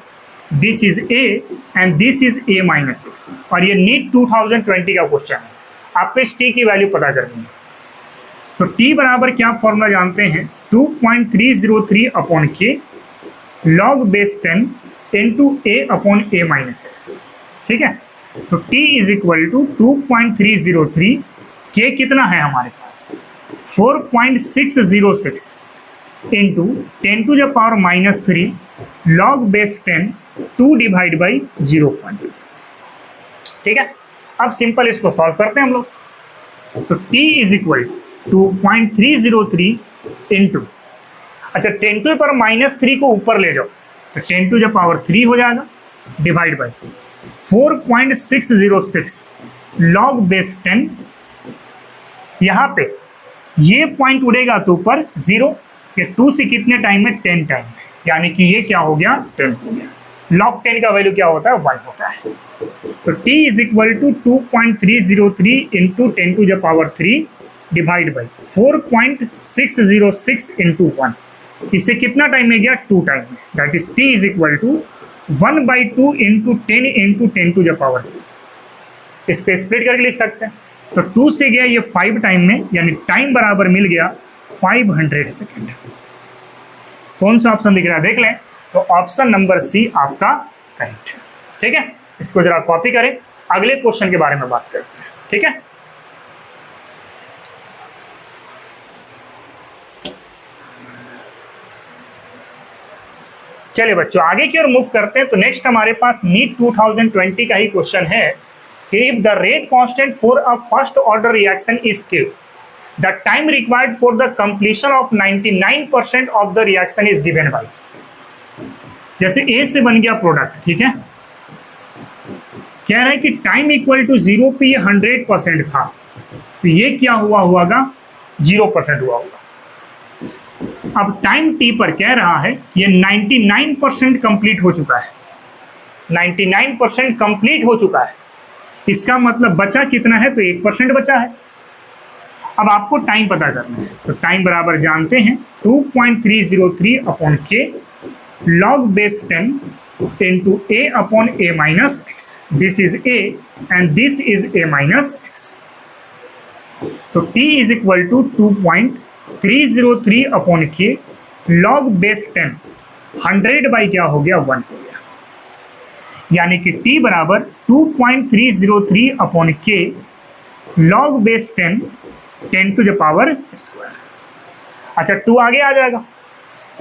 This is A and this is A minus 6, और ये नीट 2020 का क्वेश्चन है, आपको इस टी की वैल्यू पता करनी है। तो टी बराबर क्या फॉर्मूला जानते हैं, 2.303 अपॉन के लॉग बेस 10 इंटू ए अपॉन ए माइनस 6, ठीक है। तो t इज इक्वल टू 2.303, के कितना है हमारे पास 4.606 into 10⁻³ log base 10 2 divide by 0.2, ठीक है। अब सिंपल इसको सॉल्व करते हैं हम लोग। तो t is equal to 2.303 into, अच्छा 10⁻³ को ऊपर ले जाओ तो 10⁻³ हो जाएगा, डिवाइड बाई 4.606 लॉग बेस 10, यहां पे ये पॉइंट उड़ेगा तो ऊपर 0, ये 2 से कितने टाइम में 10 टाइम में, यानी कि ये क्या हो गया 10 हो गया। लॉग 10 का वैल्यू क्या होता है 1 होता है। तो t is equal to 2.303 into 10⁻³ divide by 4.606 into 1, इससे कितना टाइम में गया 2 टाइम में, that is t is equal to 1/2 into 10 into 10⁻²। इस पे स्प्लिट करके लिख सकते हैं। तो 2 से गया ये 5 टाइम में, यानी टाइम बराबर मिल गया 500 सेकेंड। कौन सा ऑप्शन दिख रहा है देख लें, तो ऑप्शन नंबर सी आपका करेक्ट है, ठीक है। इसको जरा कॉपी करें, अगले क्वेश्चन के बारे में बात करते हैं, ठीक है। चलिए बच्चों आगे की ओर मूव करते हैं। तो नेक्स्ट हमारे पास नीट 2020 का ही क्वेश्चन है कि if the rate constant for a first order reaction is given, the time required for the completion of 99% of the reaction is given by. जैसे ए से बन गया प्रोडक्ट, ठीक है, कह रहा है कि टाइम इक्वल टू 0 पे ये 100% था, तो ये क्या हुआ होगा 0% हुआ होगा। अब टाइम टी पर कह रहा है ये 99% कंप्लीट हो चुका है, 99% कंप्लीट हो चुका है, इसका मतलब बचा कितना है, तो 1% बचा है। अब आपको टाइम पता करना है, तो टाइम बराबर जानते हैं 2.303 अपॉन के log base 10 into A upon A minus x. This is A and this is A minus x. तो t is equal to 2.303 upon के लॉग बेस 10, 100 बाई क्या हो गया 1 हो गया, यानी कि t बराबर 2.303 अपॉन के लॉग बेस 10 10⁻²। अच्छा 2 आगे आ जाएगा,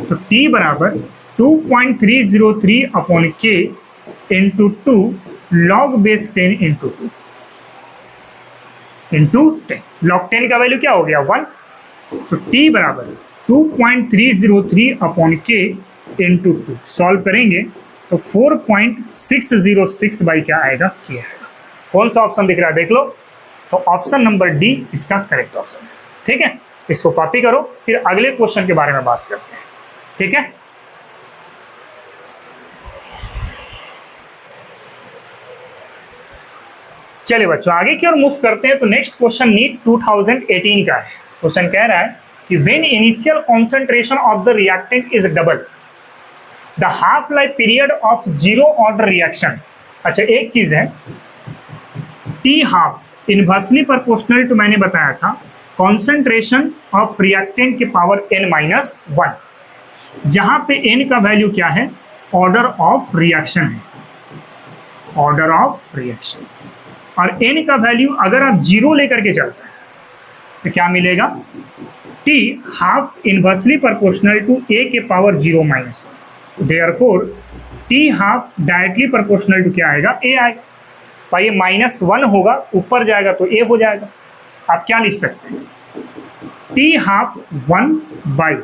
तो t बराबर 2.303 अपॉन के into 2 log base 10 into 2 into 10। Log 10 का वैल्यू क्या हो गया 1, तो t बराबर 2.303 अपॉन के इंटू 2 सॉल्व करेंगे तो 4.606 बाई क्या आएगा के आएगा। कौन सा ऑप्शन दिख रहा है देख लो, तो ऑप्शन नंबर डी इसका करेक्ट ऑप्शन है, ठीक है। इसको कॉपी करो, फिर अगले क्वेश्चन के बारे में बात करते हैं, ठीक है। चलिए बच्चों आगे की ओर मूव करते हैं। तो नेक्स्ट क्वेश्चन नीट 2018 का है। क्वेश्चन कह रहा है कि when initial concentration of the reactant is double, the half life period of zero order reaction. अच्छा एक चीज है, t half inversely proportional to, मैंने बताया था कॉन्सेंट्रेशन ऑफ रिएक्टेंट के पावर n-1, जहां पे n का वैल्यू क्या है, ऑर्डर ऑफ रिएक्शन है, ऑर्डर ऑफ रिएक्शन, और n का वैल्यू अगर आप 0 लेकर के चलते हैं तो क्या मिलेगा, t half inversely proportional to a के power 0-1। Therefore T half directly proportional to क्या आएगा, ए आएगा। भाई ये -1 होगा, ऊपर जाएगा तो ए हो जाएगा। आप क्या लिख सकते हैं, t half 1 by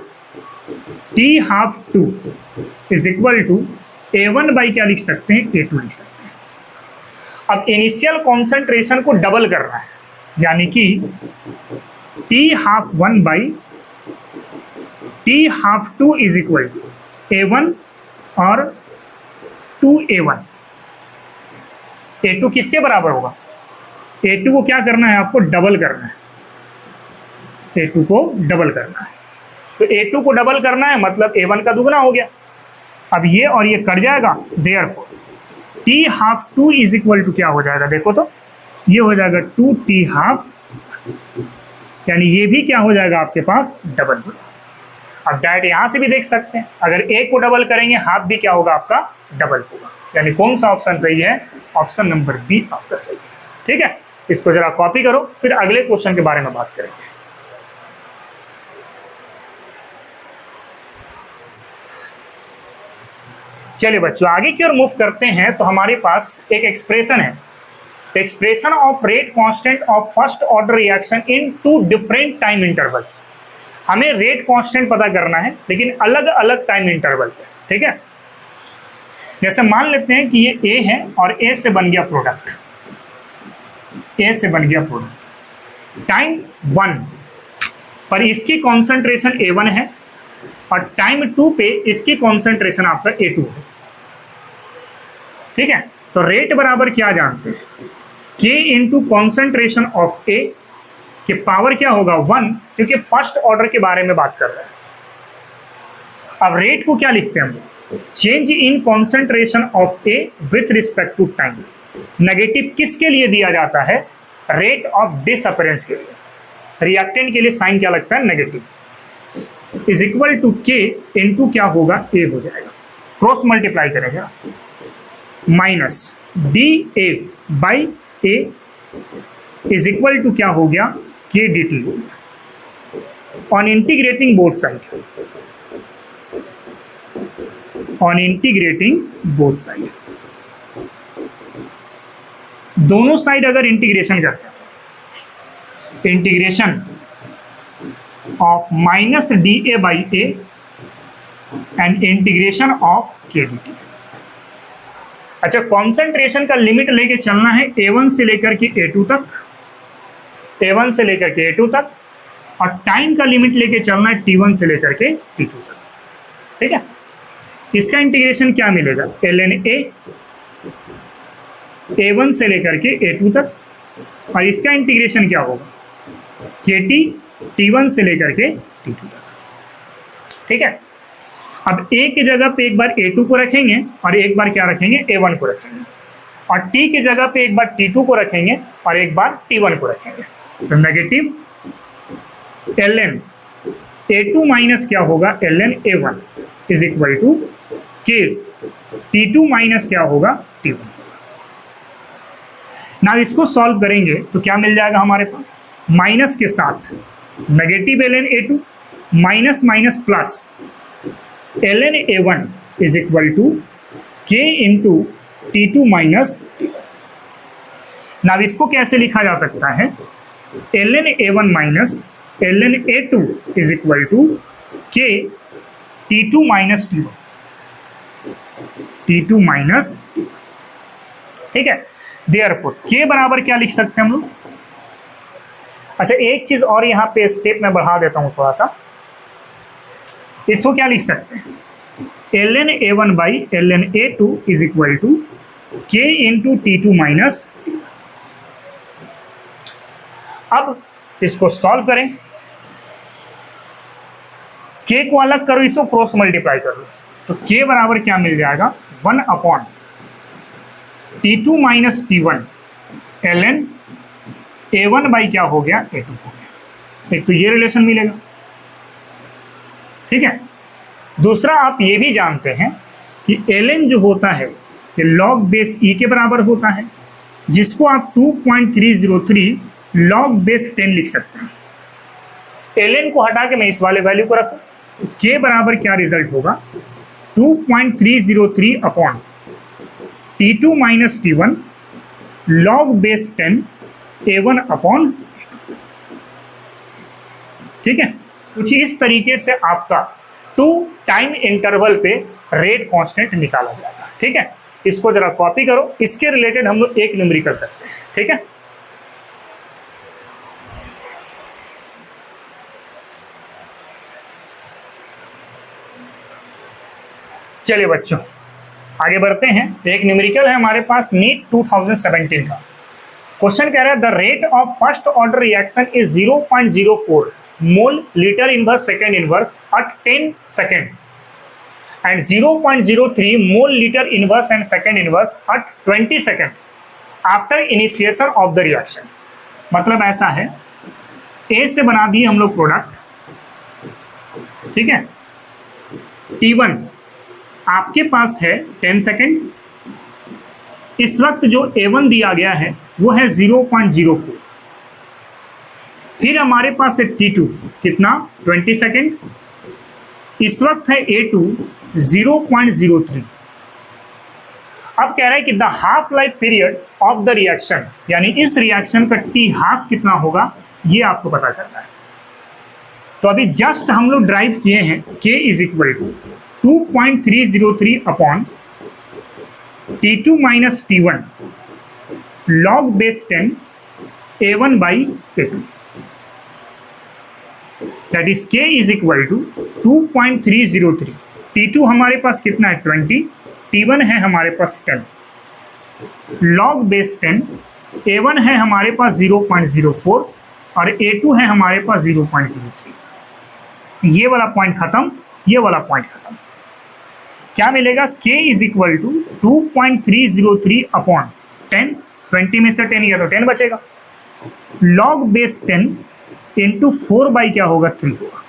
T half 2 is equal to A1 by क्या लिख सकते हैं, A2 लिख सकते हैं। अब इनिशियल कॉन्सेंट्रेशन को डबल करना है, यानी कि T half 1 by T half 2 is equal to A1 और 2A1। A2 किसके बराबर होगा, A2 को क्या करना है, आपको डबल करना है, A2 को डबल करना है। तो A2 को डबल करना है मतलब A1 का दुगना हो गया। अब ये और ये कट जाएगा, therefore T half 2 is equal to क्या हो जाएगा, देखो तो ये हो जाएगा 2 टी हाफ, यानी ये भी क्या हो जाएगा आपके पास, डबल। अब डायरेक्ट यहां से भी देख सकते हैं, अगर ए को डबल करेंगे हाफ भी क्या होगा आपका, डबल होगा। यानी कौन सा ऑप्शन सही है, ऑप्शन नंबर बी आपका सही है। ठीक है, इसको जरा कॉपी करो, फिर अगले क्वेश्चन के बारे में बात करेंगे। चलिए बच्चों आगे की ओर मूव करते हैं। तो हमारे पास एक एक्सप्रेशन है, expression of rate constant of first order reaction in 2 different time interval. हमें रेट कांस्टेंट पता करना है लेकिन अलग अलग टाइम इंटरवल पे। ठीक है, जैसे मान लेते हैं कि ये ए है और ए से बन गया प्रोडक्ट, ए से बन गया प्रोडक्ट टाइम 1 पर इसकी कॉन्सेंट्रेशन A1 है और टाइम 2 पे इसकी कॉन्सेंट्रेशन आपका A2 है। ठीक है, तो रेट बराबर क्या जानते हैं, K into concentration of A के पावर क्या होगा 1, क्योंकि फर्स्ट ऑर्डर के बारे में बात कर रहे हैं। अब रेट को क्या लिखते हैं हम, change in concentration of A with respect to time. Negative किसके लिए दिया जाता है, रेट ऑफ डिसअपीयरेंस के लिए। रिएक्टेंट के लिए साइन क्या लगता है, negative, is equal to K into क्या होगा, ए हो जाएगा। क्रॉस मल्टीप्लाई करेगा, minus D A by A is equal to क्या हो गया, K D T. On integrating both side, on integrating both side, दोनों साइड अगर इंटीग्रेशन करते हैं, integration of minus D A by A and integration of K D T. अच्छा, concentration का limit लेके चलना है A1 से लेकर के A2 तक, A1 से लेकर के A2 तक, और टाइम का लिमिट लेके चलना है T1 से लेकर के T2 तक। ठीक है, इसका इंटीग्रेशन क्या मिलेगा, ln A A1 से लेकर के A2 तक, और इसका इंटीग्रेशन क्या होगा, KT T1 से लेकर के T2 तक। ठीक है, अब A की जगह पे एक बार A2 को रखेंगे और एक बार क्या रखेंगे, A1 को रखेंगे, और T की जगह पे एक बार T2 को रखेंगे और एक बार T1 को रखेंगे। तो नेगेटिव ln A2 माइनस क्या होगा, ln A1 is equal to K T2 minus क्या होगा, T1। ना इसको सॉल्व करेंगे तो क्या मिल जाएगा हमारे पास, माइनस के साथ negative ln A2 minus minus plus ln A1 is equal to K into T2 minus T1। ना इसको कैसे लिखा जा सकता है, ln A1 minus ln A2 is equal to K T2 minus T1, T2 minus. ठीक है, देयरफॉर के बराबर क्या लिख सकते हैं हम लोग। अच्छा, एक चीज और यहाँ पे स्टेप में बढ़ा देता हूँ थोड़ा सा, इसको क्या लिख सकते हैं, ln A1 by ln A2 is equal to K into T2 minus. अब इसको सॉल्व करें, के को अलग करो, इसको क्रॉस मल्टीप्लाई कर लो, तो के बराबर क्या मिल जाएगा, 1 upon T2 minus T1 ln A1 by क्या हो गया, A2 हो गया। एक तो ये रिलेशन मिलेगा। ठीक है, दूसरा आप ये भी जानते हैं कि ln जो होता है ये लॉग बेस e के बराबर होता है, जिसको आप 2.303 लॉग बेस 10 लिख सकते हैं। ln को हटा के मैं इस वाले वैल्यू को रखूं, तो के बराबर क्या रिजल्ट होगा, 2.303 upon T2 minus T1 log base 10 A1 upon, ठीक है। कुछ इस तरीके से आपका 2 टाइम इंटरवल पे रेट कांस्टेंट निकाला जाएगा, ठीक है। इसको जरा कॉपी करो, इसके रिलेटेड हम लोग एक न्यूमेरिकल करते हैं, ठीक है। चलिए बच्चों आगे बढ़ते हैं। एक न्यूमेरिकल है हमारे पास नीट 2017 का। क्वेश्चन कह रहा है the rate of first order reaction is 0.04 mole litre inverse second inverse at 10 second and 0.03 mole litre inverse and second inverse at 20 second after initiation of the reaction. मतलब ऐसा है, ए से बना दिए हम लोग प्रोडक्ट, ठीक है। T1 आपके पास है 10 सेकेंड, इस वक्त जो A1 दिया गया है वो है 0.04, फिर हमारे पास है T2 कितना 20 सेकेंड, इस वक्त है A2 0.03। अब कह रहा है कि the half life period of the reaction, यानी इस रिएक्शन का T हाफ कितना होगा ये आपको पता करना है। तो अभी जस्ट हम लोग ड्राइव किए हैं K is equal to 2.303 upon T2 minus T1 log base 10 A1 by A2, that is K is equal to 2.303। T2 हमारे पास कितना है 20, T1 है हमारे पास 10 log बेस 10, A1 है हमारे पास 0.04 और A2 है हमारे पास 0.03। ये वाला पॉइंट खत्म, ये वाला पॉइंट खत्म। क्या मिलेगा K is equal to 2.303 upon 10, 20 में से 10 गया तो 10 बचेगा, log बेस 10 इंटू 4 बाई क्या होगा 3 होगा।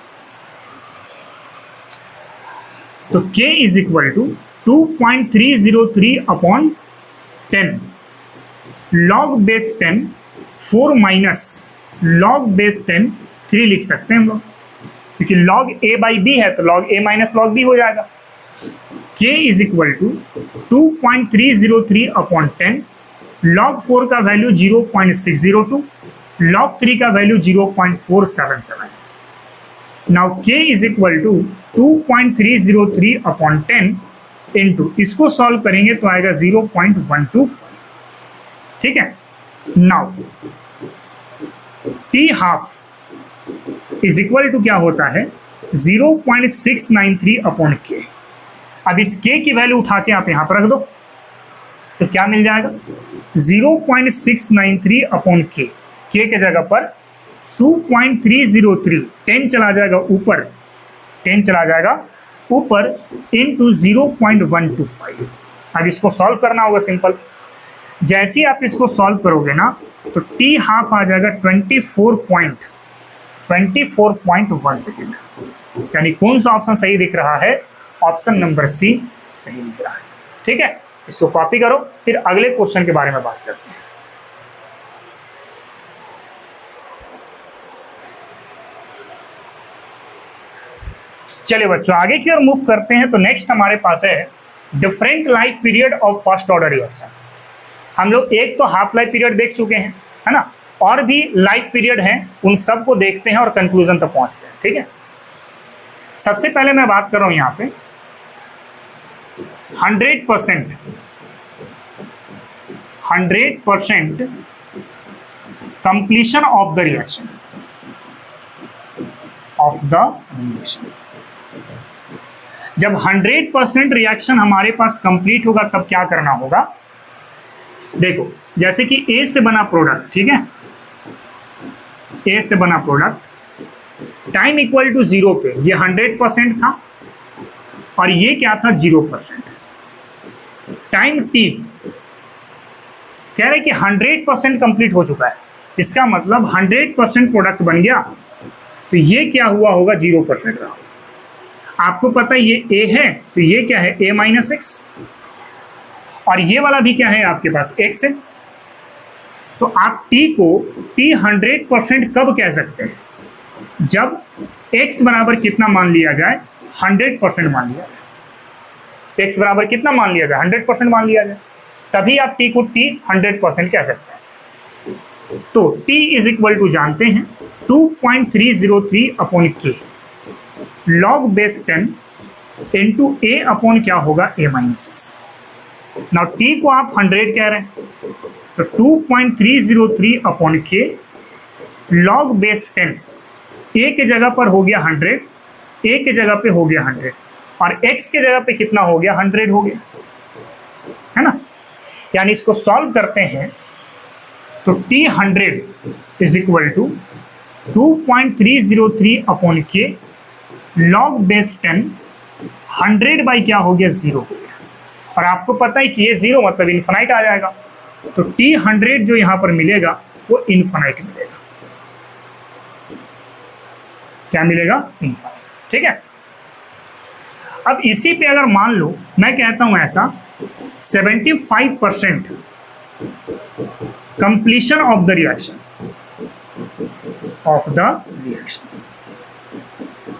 तो K is equal to 2.303 upon 10 log base 10 4 minus log base 10 3 लिख सकते हैं हम लोग, क्योंकि log A बाई B है तो log A minus log B हो जाएगा। K is equal to 2.303 upon 10, log 4 का वैल्यू 0.602, log 3 का value 0.477। Now K is equal to 2.303 upon 10 into, इसको सॉल्व करेंगे तो आएगा 0.125, ठीक है। Now T half is equal to क्या होता है 0.693 अपॉन K। अब इस K की वैल्यू उठा के आप यहां पर रख दो तो क्या मिल जाएगा 0.693 अपॉन K। K के जगह पर 2.303, 10 चला जाएगा ऊपर, 10 चला जाएगा ऊपर इंटू 0.125। अब इसको सॉल्व करना होगा सिंपल। जैसे ही आप इसको सॉल्व करोगे ना तो T हाफ आ जाएगा 24.1 सेकेंड। यानी कौन सा ऑप्शन सही दिख रहा है, ऑप्शन नंबर सी सही दिख रहा है, ठीक है। इसको कॉपी करो, फिर अगले क्वेश्चन के बारे में बात करते हैं। चलिए बच्चों आगे की ओर मूव करते हैं। तो नेक्स्ट हमारे पास है different life period of first order reaction. हम लोग एक तो हाफ लाइफ पीरियड देख चुके हैं, है ना, और भी लाइफ पीरियड हैं, उन सबको देखते हैं और कंक्लूजन तक पहुंचते हैं, ठीक है। सबसे पहले मैं बात कर रहा हूं यहां पे 100% कंप्लीशन ऑफ द रिएक्शन जब 100% रिएक्शन हमारे पास कंप्लीट होगा तब क्या करना होगा। देखो जैसे कि ए से बना प्रोडक्ट, ठीक है, ए से बना प्रोडक्ट टाइम इक्वल टू 0 पे ये 100% था और ये क्या था 0%। टाइम टी कह रहे कि 100% कंप्लीट हो चुका है, इसका मतलब 100% प्रोडक्ट बन गया, तो ये क्या हुआ होगा 0% रहा। आपको पता है ये ए है तो ये क्या है a माइनस एक्स, और ये वाला भी क्या है आपके पास x है। तो आप t को t 100% कब कह सकते हैं, जब x बराबर कितना मान लिया जाए 100% मान लिया जाए। x बराबर कितना मान लिया जाए, 100% मान लिया जाए, तभी आप t को t 100% कह सकते हैं। तो t इज इक्वल टू जानते हैं 2.303 upon k log base 10 into a upon क्या होगा a माइनस 6। नाउ t को आप 100 कह रहे हैं, तो 2.303 upon k log base 10, a के जगह पर हो गया 100, a के जगह पे हो गया 100 और x के जगह पे कितना हो गया, 100 हो गया, है ना। यानी इसको सॉल्व करते हैं तो t 100 is equal to 2.303 upon k log base 10 100 by क्या हो गया, 0 हो गया। और आपको पता है कि ये 0 मतलब इन्फिनाइट आ जाएगा, तो t 100 जो यहां पर मिलेगा वो इन्फिनाइट मिलेगा। क्या मिलेगा, इन्फिनाइट। ठीक है, अब इसी पे अगर मान लो मैं कहता हूं ऐसा 75% कंप्लीशन ऑफ द रिएक्शन,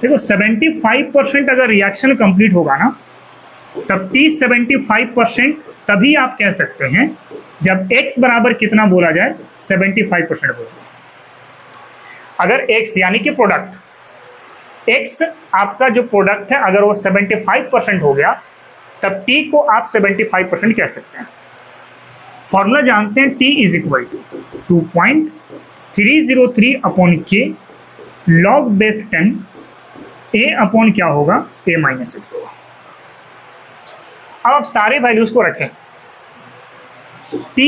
देखो 75% अगर रिएक्शन कंप्लीट होगा ना, तब t 75% तभी आप कह सकते हैं जब x बराबर कितना बोला जाए, 75% बोला जाए। अगर x यानी कि प्रोडक्ट x आपका जो प्रोडक्ट है अगर वो 75% हो गया, तब t को आप 75% कह सकते हैं। फॉर्मूला जानते हैं, t is equal to 2.303 upon k log base 10 a upon क्या होगा, a माइनस 6 होगा। अब आप सारे वैल्यूज को रखें, t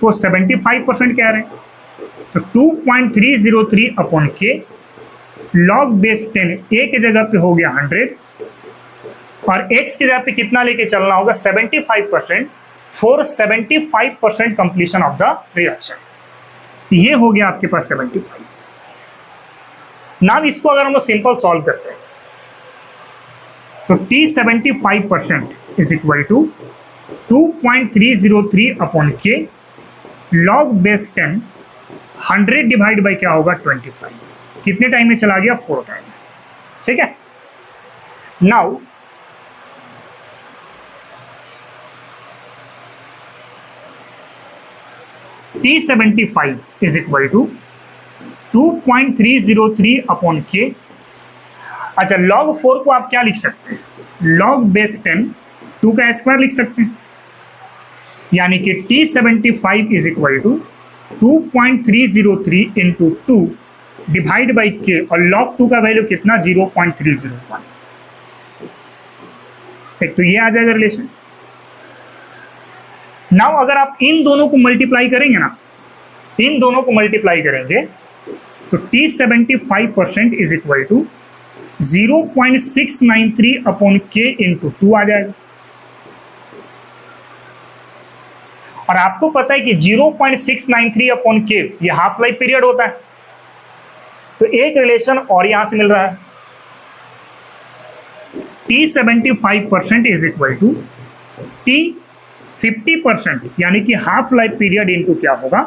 को 75% कह रहे हैं, तो 2.303 upon k log base 10 a के जगह पे हो गया 100 और x के जगह पे कितना लेके चलना होगा, 75% for 75% completion of the reaction. ये हो गया आपके पास 75। नाउ इसको अगर हम लोग सिंपल सॉल्व करते हैं तो t 75% is equal to 2.303 upon k log base 10 100 divide by क्या होगा, 25। कितने टाइम में चला गया, 4 टाइम में। ठीक है, now t 75 is equal to 2.303 upon k। अच्छा, लॉग 4 को आप क्या लिख सकते हैं, लॉग बेस 10 2 का स्क्वायर लिख सकते हैं, यानी कि t 75 is equal to 2.303 into 2 divide by k और लॉग 2 का वैल्यू कितना, 0.301। एक तो ये आ जाएगा रिलेशन। नाउ अगर आप इन दोनों को मल्टीप्लाई करेंगे ना, इन दोनों को मल्टीप्लाई करेंगे तो t 75% is equal to 0.693 upon k into 2 आ जाएगा। और आपको पता है कि 0.693 अपॉन k ये हाफ लाइफ पीरियड होता है, तो एक रिलेशन और यहां से मिल रहा है, t 75% is equal to t 50% यानी कि हाफ लाइफ पीरियड इंटू क्या होगा,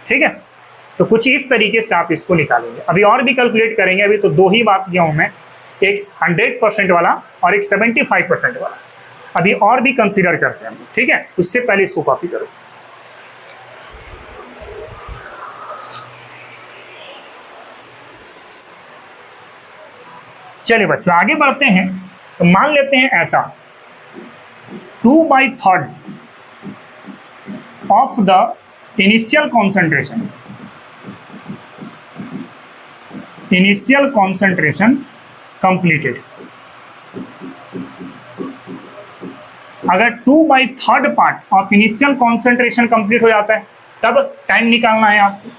ठीक है। तो कुछ इस तरीके से आप इसको निकालेंगे। अभी और भी कैलकुलेट करेंगे, अभी तो 2 ही बात किया हूं मैं, एक 100% वाला और एक 75% वाला। अभी और भी कंसीडर करते हैं, ठीक है। उससे पहले इसको कॉपी करो। चलिए बच्चों आगे बढ़ते हैं। तो मान लेते हैं ऐसा 2/3 of the initial concentration completed. अगर 2/3 part of initial concentration complete हो जाता है तब टाइम निकालना है आपको।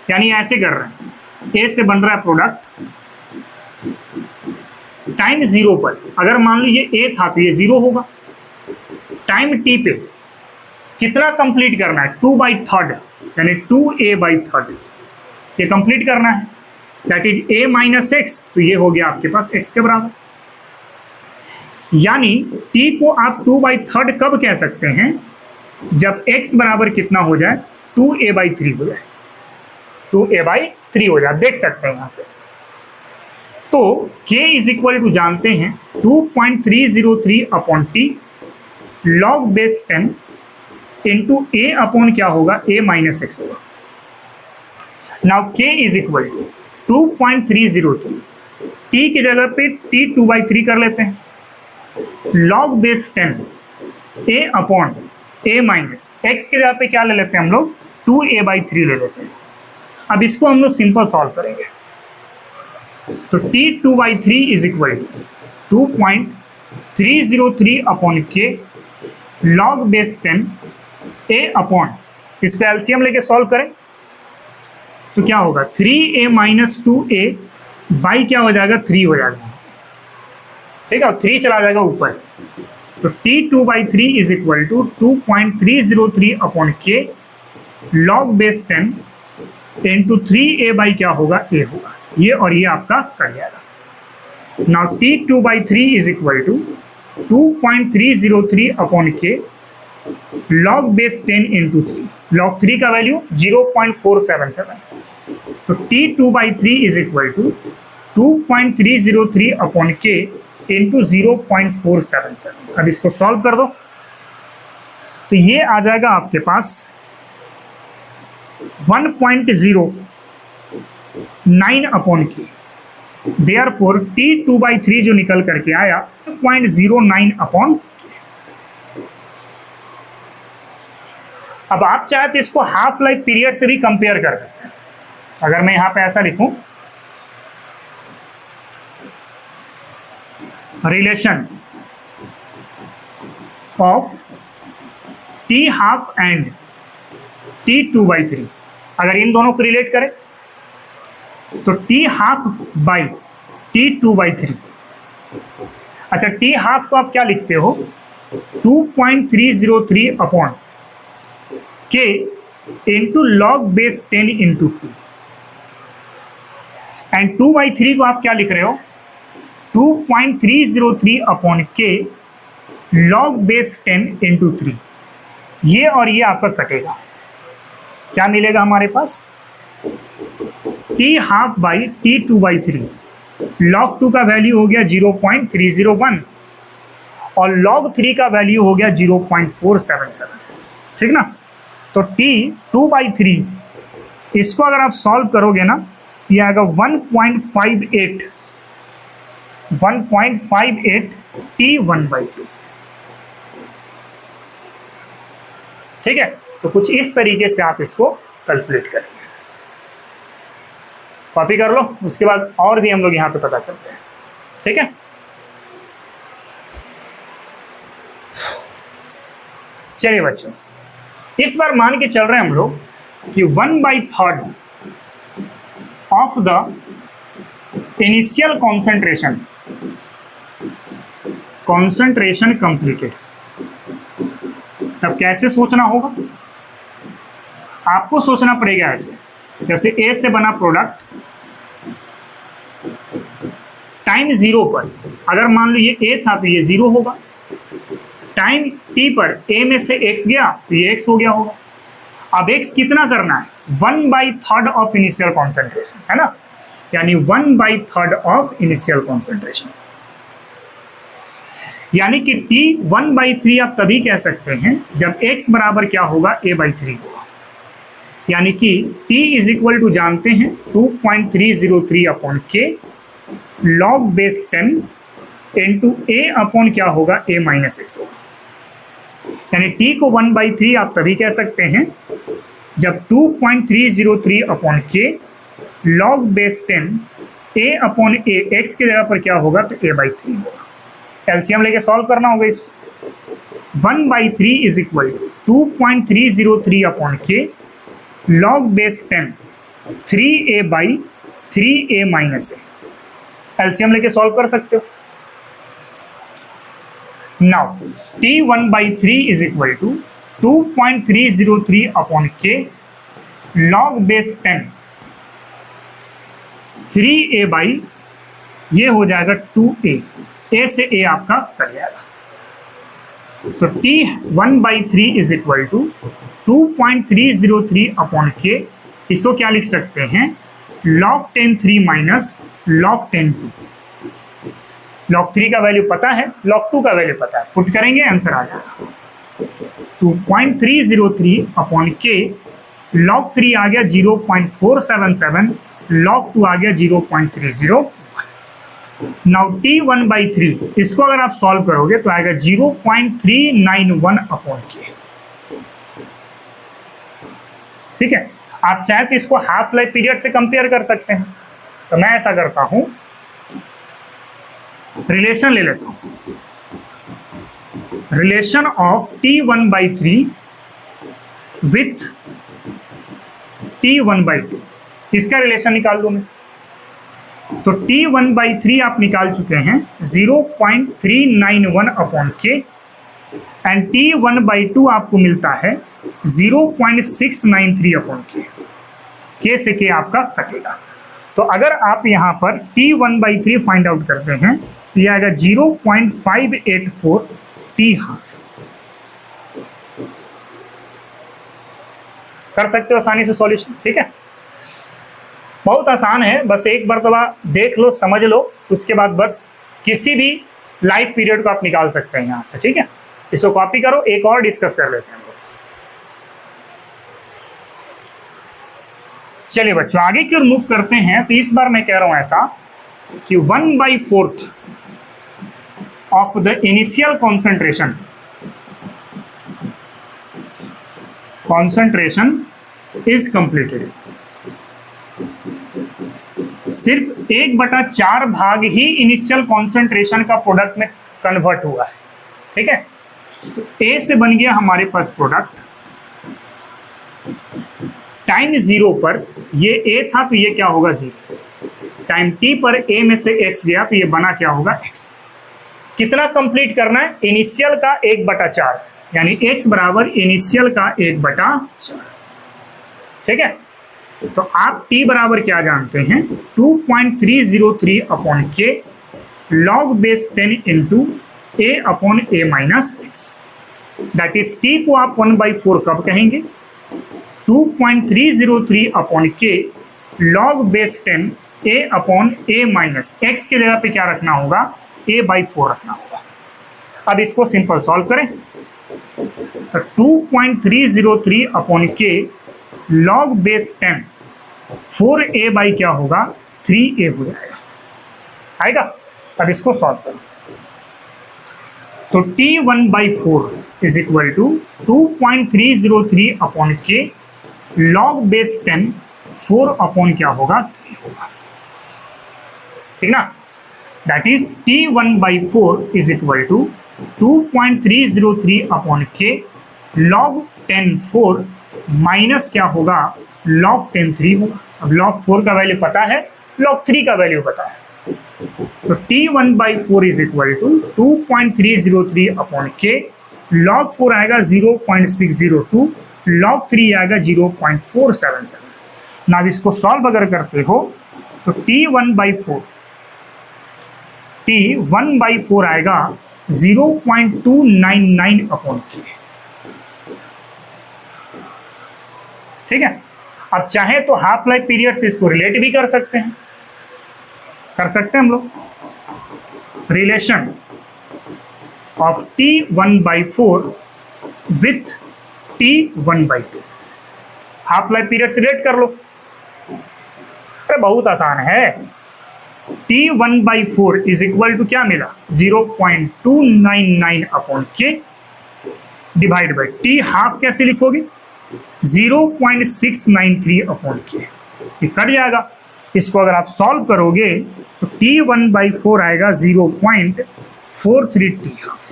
यानी ऐसे कर रहे हैं, ए से बन रहा है प्रोडक्ट, टाइम 0 पर अगर मान लो ये ए था तो ये 0 होगा। टाइम टी पे कितना कंप्लीट करना है, 2/3 यानी 2a/3 ये कंप्लीट करना है, that is a minus x. तो ये हो गया आपके पास x के बराबर। यानी t को आप 2/3 कब कह सकते हैं, जब x बराबर कितना हो जाए, 2a/3 हो जाए, 2a/3 हो जाए। देख सकते हैं यहां से तो k इज इक्वल टू जानते हैं 2.303 upon T log base 10 into ए अपॉन क्या होगा a माइनस एक्स होगा। Now k is equal to 2.303, t की जगह पे t 2/3 कर लेते हैं, log base 10 a upon a minus x की जगह पे क्या ले लेते हैं हम लोग 2a/3 ले लेते हैं। अब इसको हम लोग सिंपल सॉल्व करेंगे, तो t 2/3 is equal to 2.303 upon k log base 10 a upon, इस पे एलसीएम लेके सॉल्व करें तो क्या होगा 3a माइनस 2a बाई क्या हो जाएगा 3 हो जाएगा, ठीक है, 3 चला जाएगा ऊपर। तो t 2/3 is equal to 2.303 upon k log base 10 into 3a by क्या होगा a होगा, ये और ये आपका कर जाएगा। Now t 2/3 is equal to 2.303 upon k log base 10 into 3, log 3 का वैल्यू 0.477, तो t 2/3 is equal to 2.303 upon k into 0.477। अब इसको सॉल्व कर दो तो ये आ जाएगा आपके पास 1.09 अपॉन k, देयरफॉर t 2/3 जो निकल करके आया 0.09 अपॉन। अब आप चाहे तो इसको हाफ लाइफ पीरियड से भी कंपेयर कर सकते हैं। अगर मैं यहां पे ऐसा लिखूं, relation of T half and T 2/3, अगर इन दोनों को रिलेट करें तो टी हाफ बाई टी 2/3। अच्छा, टी हाफ को आप क्या लिखते हो 2.303 अपॉन के into log base 10 into 2, and 2/3 को आप क्या लिख रहे हो 2.303 अपॉन के लॉग बेस 10 इंटू 3। ये और ये आपका कटेगा, क्या मिलेगा हमारे पास T half by T 2/3, log 2 का वैल्यू हो गया 0.301 और लॉग 3 का वैल्यू हो गया 0.477, ठीक ना। तो t 2/3 इसको अगर आप सॉल्व करोगे ना, ये आएगा 1.58 t 1/2, ठीक है। तो कुछ इस तरीके से आप इसको कैलकुलेट करेंगे, कॉपी कर लो, उसके बाद और भी हम लोग यहाँ पे पता करते हैं, ठीक है। चलिए बच्चों, इस बार मान के चल रहे हैं हम लोग कि 1/3 of the initial concentration completed. तब कैसे सोचना होगा, आपको सोचना पड़ेगा ऐसे, जैसे ए से बना प्रोडक्ट टाइम 0 पर, अगर मान लो ये ए था तो ये 0 होगा, टाइम टी पर ए में से x गया तो ये x हो गया होगा। अब x कितना करना है 1/3 ऑफ इनिशियल कॉन्सेंट्रेशन, है ना, यानी 1/3 ऑफ इनिशियल कॉन्सेंट्रेशन, यानी कि t 1/3 आप तभी कह सकते हैं जब x बराबर क्या होगा a/3 होगा, यानी कि t इज इक्वल टू जानते हैं 2.303 upon k log base 10 into a upon क्या होगा a माइनस एक्स होगा, यानी t को 1/3 आप तभी कह सकते हैं जब 2.303 upon k log base 10 a upon a x की जगह पर क्या होगा तो a/3 होगा। एलसीएम लेके सॉल्व करना होगा इसको, 1/3 is equal to 2.303 upon k log base 10 3a/3a minus a, LCM लेके सॉल्व कर सकते हो। Now t 1/3 is equal to 2.303 upon k log base 10 3a/ ये हो जाएगा 2a, a से a आपका कर जाएगा। तो t 1/3 is equal to 2.303 upon k, इसको क्या लिख सकते हैं log 10 3 माइनस log 10 2। log 3 का वैल्यू पता है, log 2 का वैल्यू पता है, पुट करेंगे आंसर आ जाएगा 2.303 अपॉन के। log 3 आ गया 0.477, log 2 आ गया 0.30। नाउ T1/3 इसको अगर आप सॉल्व करोगे तो आएगा 0.391 अपॉन के। ठीक है, आप चाहे तो इसको हाफ लाइफ पीरियड से कंपेयर कर सकते हैं। तो मैं ऐसा करता हूं, रिलेशन ले लेता हूं, relation of T1/3 with T1/2, इसका रिलेशन निकाल दो मैं। तो T1/3 आप निकाल चुके हैं 0.391 अपॉन के, एंड T1/2 आपको मिलता है 0.693 अपॉन के से के आपका कटेगा। तो अगर आप यहां पर T1/3 फाइंड आउट करते हैं तो यह आएगा 0.584 T हाफ। कर सकते हो आसानी से सॉल्यूशन। ठीक है, बहुत आसान है, बस एक मरतबा देख लो, समझ लो, उसके बाद बस किसी भी लाइफ पीरियड को आप निकाल सकते हैं यहां से। ठीक है, इसको कॉपी करो, एक और डिस्कस कर लेते हैं हम लोग। चलिए बच्चों आगे की ओर मूव करते हैं। तो इस बार मैं कह रहा हूं ऐसा कि 1/4 of the initial concentration is completed. सिर्फ 1/4 भाग ही इनिशियल कॉन्सेंट्रेशन का प्रोडक्ट में कन्वर्ट हुआ है। ठीक है, तो ए से बन गया हमारे पास प्रोडक्ट, टाइम 0 पर ये ए था तो ये क्या होगा 0, टाइम टी पर ए में से एक्स गया तो ये बना क्या होगा एक्स। कितना कंप्लीट करना है, इनिशियल का 1/4, यानी एक्स बराबर इनिशियल का 1/4। ठीक है, तो आप t बराबर क्या जानते हैं, 2.303 अपॉन के log base 10 into A upon A minus x. That is t को आप 1/4 कब कहेंगे, 2.303 अपॉन के लॉग बेस 10 ए अपॉन ए माइनस एक्स के जगह पे क्या रखना होगा, a/4 रखना होगा। अब इसको सिंपल सॉल्व करें तो 2.303 अपॉन के लॉग बेस 10 4a बाई क्या होगा 3a हो जाएगा, आएगा। अब इसको सॉल्व करो तो T1/4 is equal to 2.303 upon के लॉग बेस 10 4 अपॉन क्या होगा 3 होगा। ठीक ना, that is T1/4 is equal to 2.303 upon के लॉग 10 4 माइनस क्या होगा log 10 3 होगा। अब log 4 का वैल्यू पता है, log 3 का वैल्यू पता है, तो T1/4 is equal to 2.303 upon K log 4 आएगा 0.602, log 3 आएगा 0.477। ना इसको सॉल्व अगर करते हो तो T1/4 आएगा 0.299 अपॉन के। ठीक है, अब चाहे तो हाफ लाइफ पीरियड से इसको रिलेट भी कर सकते हैं, हम लोग relation of T1/4 with T1/2, half life period से रिलेट कर लो। अरे बहुत आसान है, T1/4 इज इक्वल टू क्या मिला 0.299 अपॉन के डिवाइड बाई टी हाफ कैसे लिखोगे 0.693 अपॉन के, ये कट जाएगा। इसको अगर आप सॉल्व करोगे तो T1/4 आएगा 0.43 टी हाफ।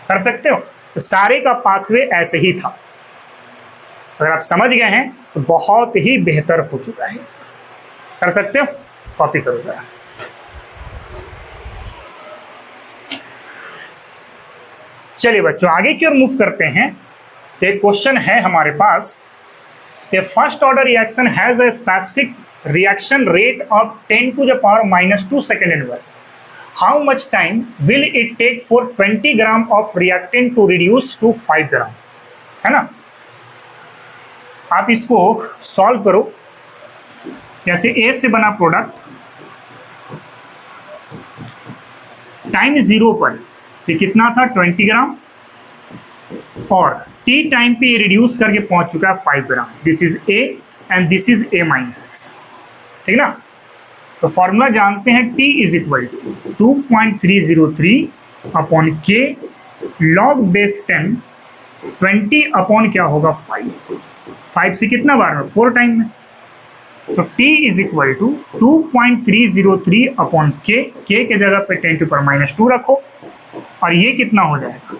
कर सकते हो, तो सारे का पाथवे ऐसे ही था। अगर आप समझ गए हैं तो बहुत ही बेहतर हो चुका है इसका। कर सकते हो, कॉपी करो जरा। चलिए बच्चों आगे की ओर मूव करते हैं। एक क्वेश्चन है हमारे पास, A first order reaction has a specific reaction rate of 10⁻⁻² second inverse. How much time will it take for 20 gram of reactant to reduce to 5 gram, है ना। आप इसको सॉल्व करो जैसे ए से बना प्रोडक्ट टाइम 0 पर ये कितना था 20 ग्राम, और टी टाइम पे ये रिड्यूस करके पहुंच चुका है 5 gram. This is A and this is A minus X, ठीक ना। तो फॉर्मूला जानते हैं, T is equal to 2.303 upon के लॉग बेस 10, 20 अपॉन क्या होगा 5 से कितना बार में 4 टाइम में। तो t is equal to 2.303 upon के के जगह पे 10⁻² रखो, और ये कितना हो जाएगा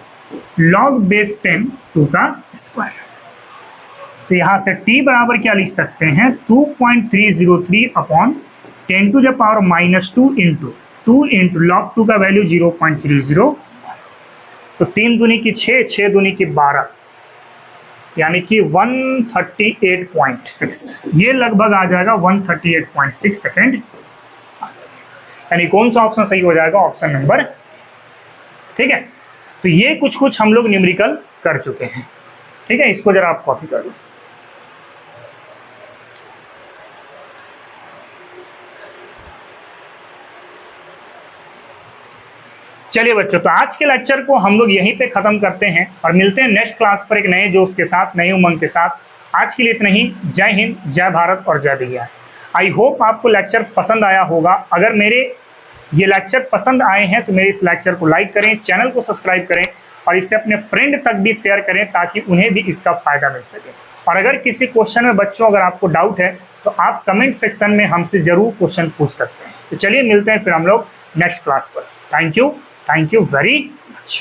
लॉग बेस 10 2 का स्क्वायर। तो यहां से t बराबर क्या लिख सकते हैं 2.303 अपॉन 10⁻² इंटू 2 इंटू लॉग 2 का वैल्यू 0.30, तो 3 दूनी की 6, 6 दूनी की 12, यानी कि 138.6, ये लगभग आ जाएगा 138.6 सेकेंड। यानी कौन सा ऑप्शन सही हो जाएगा, ऑप्शन नंबर, ठीक है। तो ये कुछ हम लोग न्यूमेरिकल कर चुके हैं, ठीक है। इसको जरा आप कॉपी कर लो। चलिए बच्चों, तो आज के लेक्चर को हम लोग यहीं पे खत्म करते हैं और मिलते हैं नेक्स्ट क्लास पर एक नए जोश के साथ, नए उमंग के साथ। आज के लिए इतना ही। जय हिंद, जय भारत और जय विज्ञान। आई होप आपको लेक्चर पसंद आया होगा। अगर मेरे ये लेक्चर पसंद आए हैं तो मेरे इस लेक्चर को लाइक करें, चैनल को सब्सक्राइब करें और इसे अपने फ्रेंड तक भी शेयर करें ताकि उन्हें भी इसका फायदा मिल सके। और अगर किसी क्वेश्चन में बच्चों अगर आपको डाउट है तो आप कमेंट सेक्शन में हमसे जरूर क्वेश्चन पूछ सकते हैं। तो चलिए मिलते हैं फिर हम लोग नेक्स्ट क्लास पर। Thank you very much.